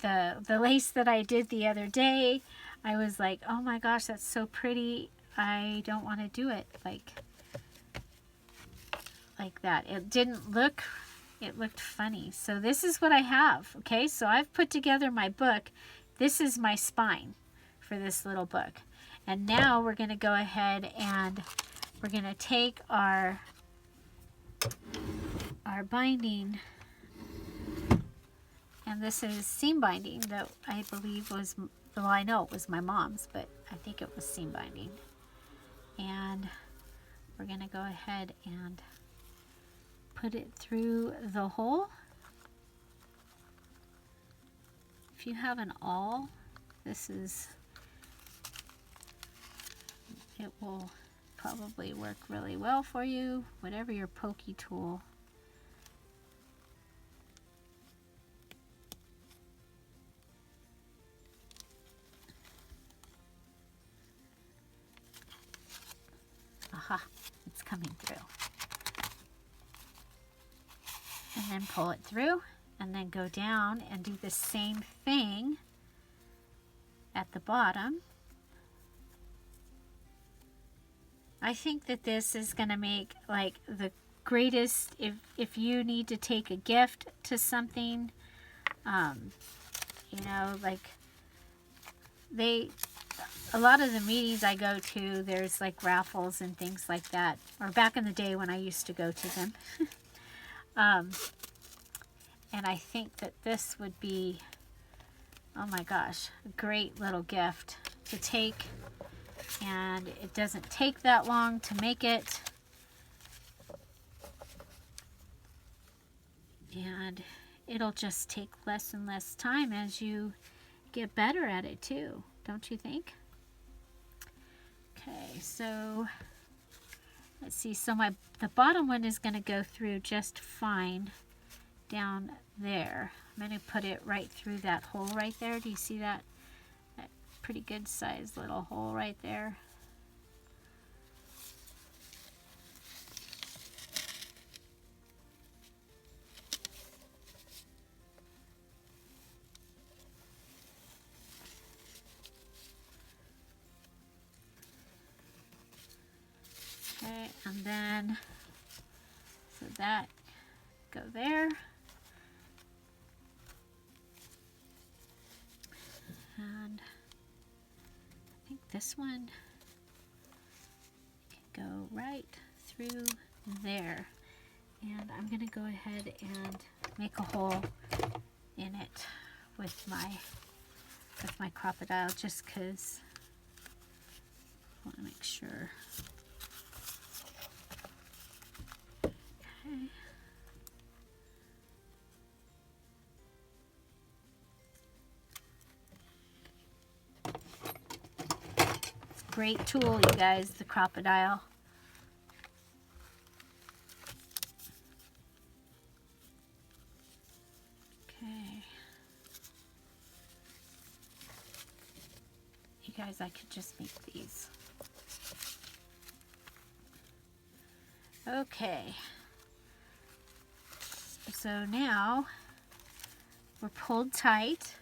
the lace that I did the other day, I was like, oh my gosh, that's so pretty. I don't want to do it like that. It didn't look, it looked funny. So this is what I have. Okay, so I've put together my book. This is my spine for this little book. And now we're going to go ahead and we're going to take our binding, and this is seam binding that I believe was, well, I know it was my mom's, but I think it was seam binding. And we're going to go ahead and put it through the hole. If you have an awl, it will probably work really well for you, whatever your pokey tool. Aha, it's coming through. And then pull it through, and then go down and do the same thing at the bottom. I think that this is going to make like the greatest, if you need to take a gift to something, you know, like a lot of the meetings I go to, there's like raffles and things like that, or back in the day when I used to go to them. And I think that this would be, oh my gosh, a great little gift to take. And it doesn't take that long to make it. And it'll just take less and less time as you get better at it too, don't you think? Okay, so let's see. So the bottom one is going to go through just fine down there. I'm going to put it right through that hole right there. Do you see that? Pretty good sized little hole right there. Okay, and then so that go there. And I think this one can go right through there. And I'm going to go ahead and make a hole in it with my crocodile, just because I want to make sure. Okay. Great tool, you guys, the crocodile. Okay. You guys, I could just make these. Okay. So now we're pulled tight.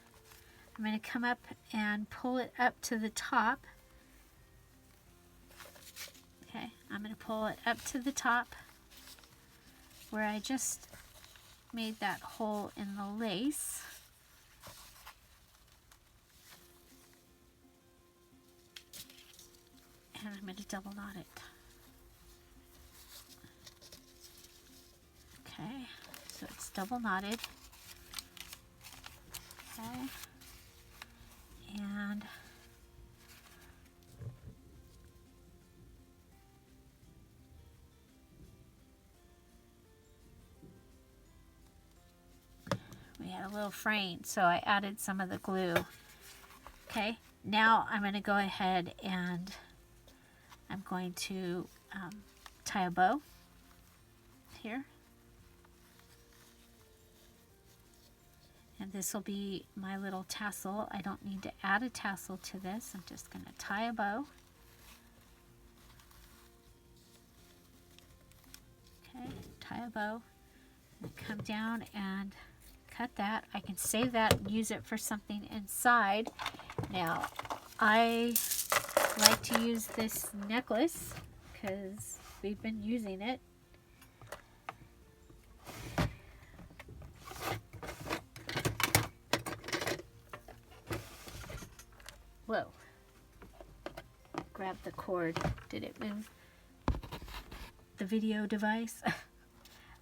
I'm going to come up and pull it up to the top. Okay, I'm going to pull it up to the top where I just made that hole in the lace. And I'm going to double knot it. Okay, so it's double knotted. Okay, and we had a little fraying, so I added some of the glue. Okay, now I'm going to go ahead and I'm going to tie a bow here. And this will be my little tassel. I don't need to add a tassel to this. I'm just going to tie a bow. Okay, tie a bow. And come down and cut that. I can save that and use it for something inside. Now, I like to use this necklace because we've been using it. Whoa. Grab the cord. Did it move the video device?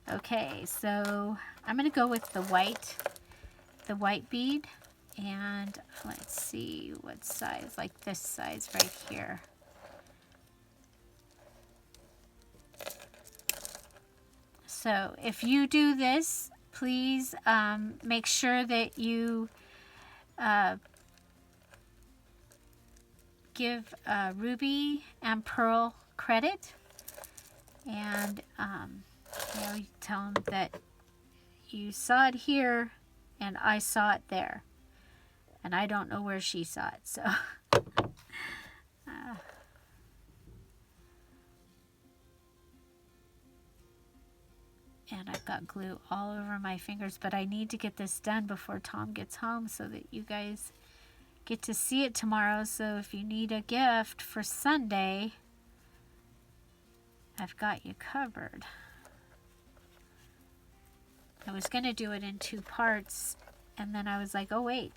Okay, so I'm going to go with the white bead, and let's see what size, like this size right here. So if you do this, please make sure that you give Ruby and Pearl credit, and you know, you tell them that you saw it here and I saw it there, and I don't know where she saw it, so and I've got glue all over my fingers, but I need to get this done before Tom gets home so that you guys get to see it tomorrow. So if you need a gift for Sunday, I've got you covered. I was going to do it in 2 parts, and then I was like, oh wait,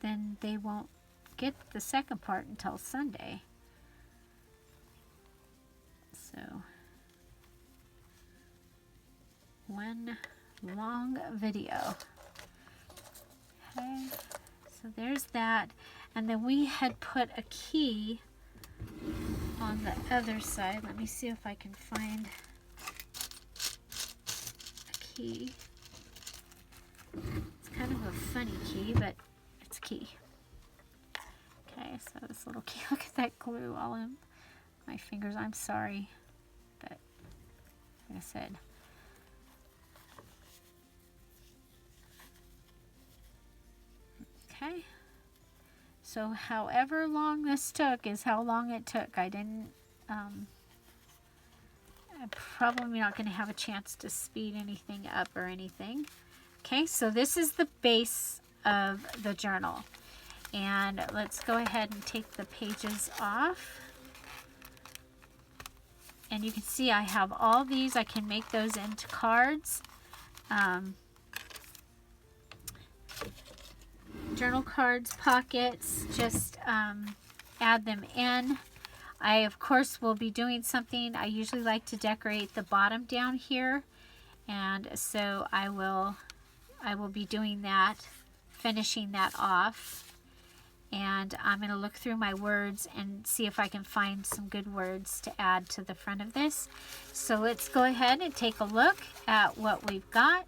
then they won't get the second part until Sunday. So, one long video. Okay, so there's that. And then we had put a key on the other side. Let me see if I can find a key. It's kind of a funny key, but it's a key. Okay, so this little key, look at that glue all in my fingers. I'm sorry, but like I said, okay. So however long this took is how long it took. I didn't, I'm probably not going to have a chance to speed anything up or anything. Okay, so this is the base of the journal. And let's go ahead and take the pages off. And you can see I have all these. I can make those into cards. Journal cards, pockets, just add them in. I, of course, will be doing something. I usually like to decorate the bottom down here. And so I will be doing that, finishing that off. And I'm going to look through my words and see if I can find some good words to add to the front of this. So let's go ahead and take a look at what we've got.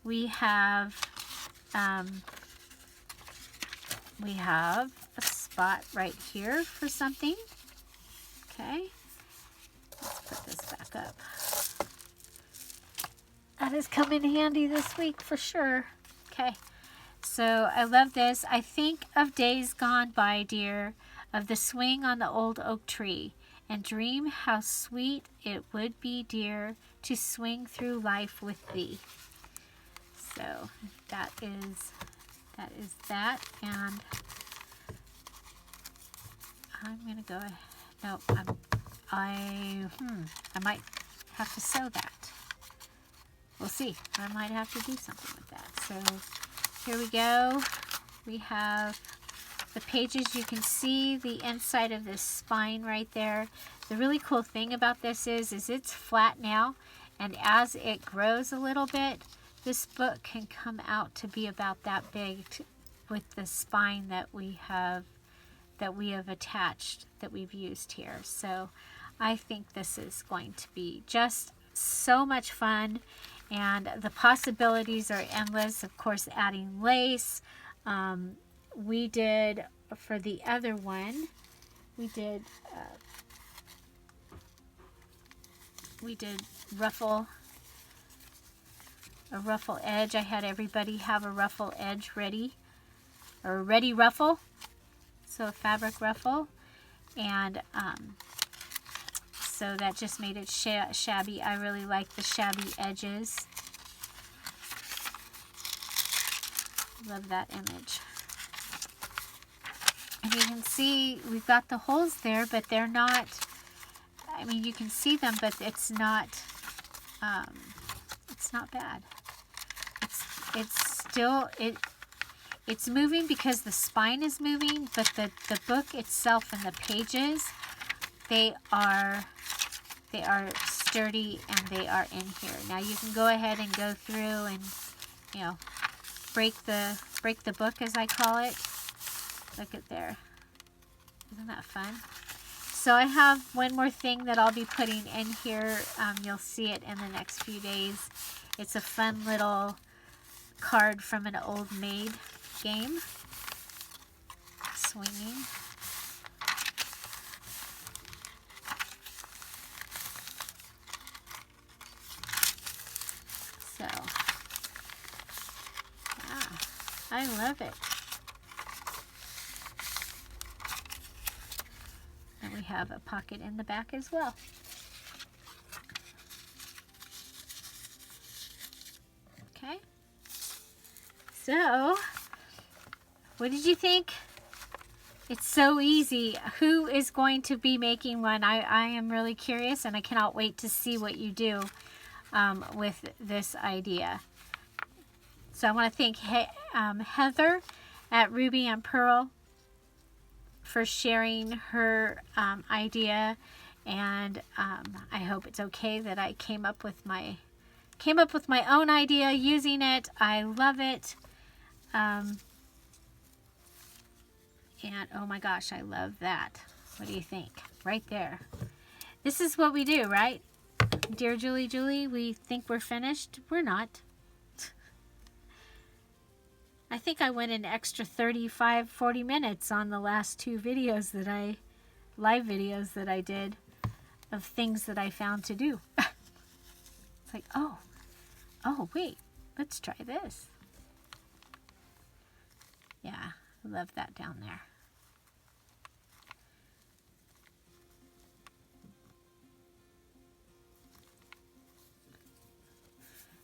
We have a spot right here for something. Okay, let's put this back up. That has come in handy this week for sure. Okay. So I love this. I think of days gone by, dear, of the swing on the old oak tree, and dream how sweet it would be, dear, to swing through life with thee. So that is that, and I'm gonna go ahead. No, I might have to sew that. We'll see. I might have to do something with that. So here we go. We have the pages. You can see the inside of this spine right there. The really cool thing about this is it's flat now, and as it grows a little bit, this book can come out to be about that big with the spine that we have attached, that we've used here. So I think this is going to be just so much fun. And the possibilities are endless. Of course, adding lace. We did, for the other one, we did ruffle a ruffle edge. I had everybody have a ruffle edge ready, or ready ruffle. So a fabric ruffle. And so that just made it shabby. I really like the shabby edges. Love that image. And you can see we've got the holes there, but they're not, I mean, you can see them, but it's not bad. It's still, it's moving because the spine is moving, but the book itself and the pages, they are sturdy and they are in here. Now you can go ahead and go through and, you know, break the book, as I call it. Look at there. Isn't that fun? So I have one more thing that I'll be putting in here. You'll see it in the next few days. It's a fun little card from an old maid game. Swinging. So, yeah, I love it. And we have a pocket in the back as well. Okay. So, what did you think? It's so easy. Who is going to be making one? I am really curious, and I cannot wait to see what you do with this idea. So I want to thank Heather at Ruby and Pearl for sharing her idea, and I hope it's okay that I came up with my own idea using it. I love it. And oh my gosh, I love that. What do you think? Right there. This is what we do, right? Dear Julie, we think we're finished. We're not. I think I went an extra 35, 40 minutes on the last two videos live videos that I did of things that I found to do. It's like, oh, wait, let's try this. Yeah, I love that down there.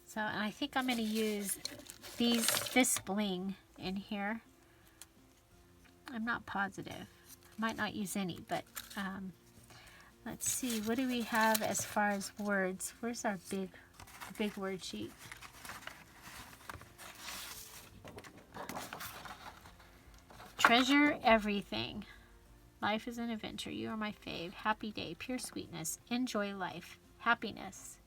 So, and I think I'm going to use this bling in here. I'm not positive. I might not use any, but let's see. What do we have as far as words? Where's our big word sheet? Treasure everything. Life is an adventure. You are my fave. Happy day. Pure sweetness. Enjoy life. Happiness.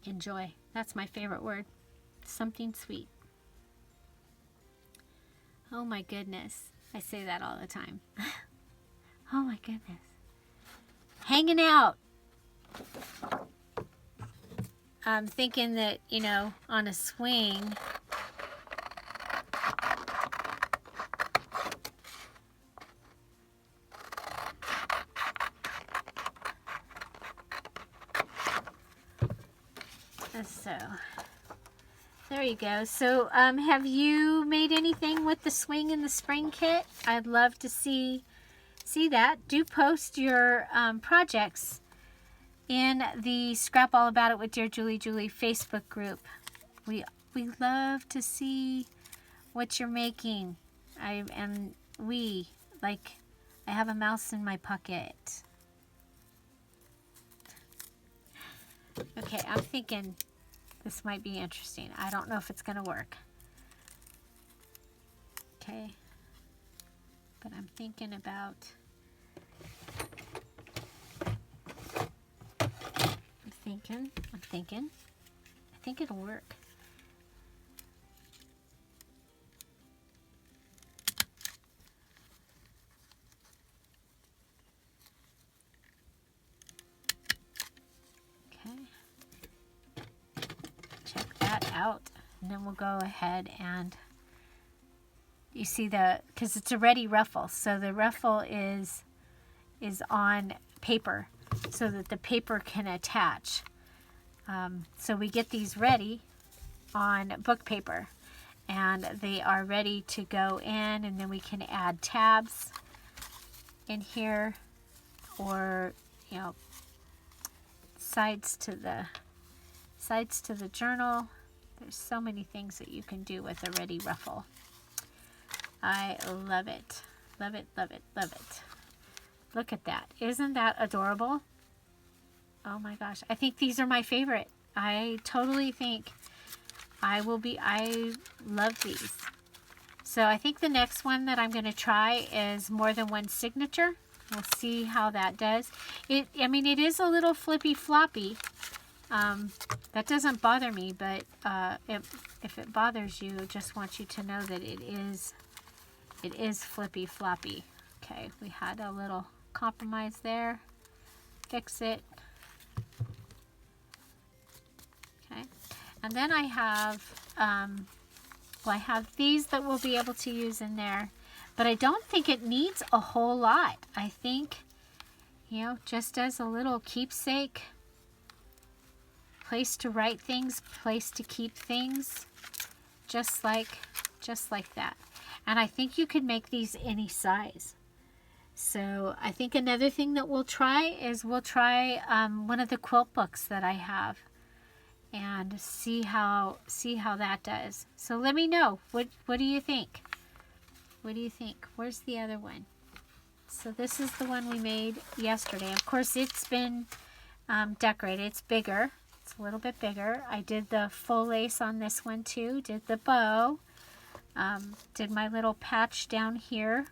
Enjoy. That's my favorite word. Something sweet. Oh my goodness. I say that all the time. Oh my goodness. Hanging out. I'm thinking that, you know, on a swing. So, there you go. So, have you made anything with the swing and the spring kit? I'd love to see that. Do post your projects in the Scrap All About It with Dear Julie Facebook group. We love to see what you're making. I have a mouse in my pocket. Okay, I'm thinking this might be interesting. I don't know if it's going to work. Okay. But I'm thinking about... I'm thinking. I think it'll work. Out, and then we'll go ahead and you see because it's a ready ruffle, so the ruffle is on paper so that the paper can attach. So we get these ready on book paper, and they are ready to go in, and then we can add tabs in here, or sides to the journal. There's so many things that you can do with a ready ruffle. I love it. Love it, love it, love it. Look at that. Isn't that adorable? Oh my gosh. I think these are my favorite. I totally think I love these. So I think the next one that I'm going to try is more than one signature. We'll see how that does. It is a little flippy floppy. That doesn't bother me, but if it bothers you, I just want you to know that it is flippy floppy. Okay, we had a little compromise there. Fix it. Okay, and then I have I have these that we'll be able to use in there, but I don't think it needs a whole lot. I think, just as a little keepsake, place to write things, place to keep things, just like that. And I think you could make these any size. So I think another thing that we'll try is one of the quilt books that I have, and see how that does. So let me know. What do you think? What do you think? Where's the other one? So this is the one we made yesterday. Of course, it's been decorated. It's bigger. It's a little bit bigger. I did the full lace on this one too. Did the bow. Did my little patch down here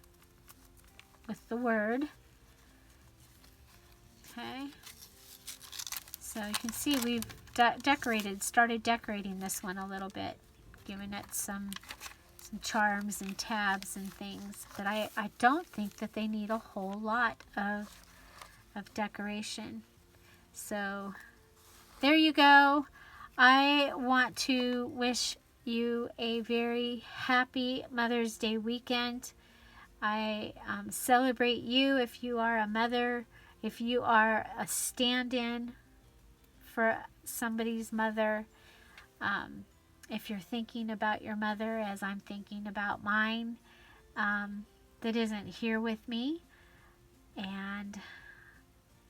with the word. Okay. So you can see we've started decorating this one a little bit, giving it some charms and tabs and things. But I don't think that they need a whole lot of decoration. So there you go. I want to wish you a very happy Mother's Day weekend. I celebrate you if you are a mother, if you are a stand-in for somebody's mother, if you're thinking about your mother as I'm thinking about mine, that isn't here with me, and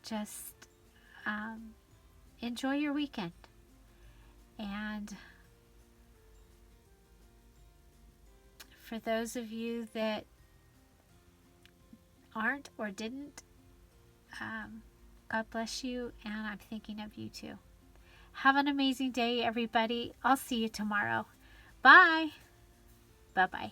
just enjoy your weekend. And for those of you that aren't or didn't, God bless you, and I'm thinking of you too. Have an amazing day, everybody. I'll see you tomorrow. Bye. Bye-bye.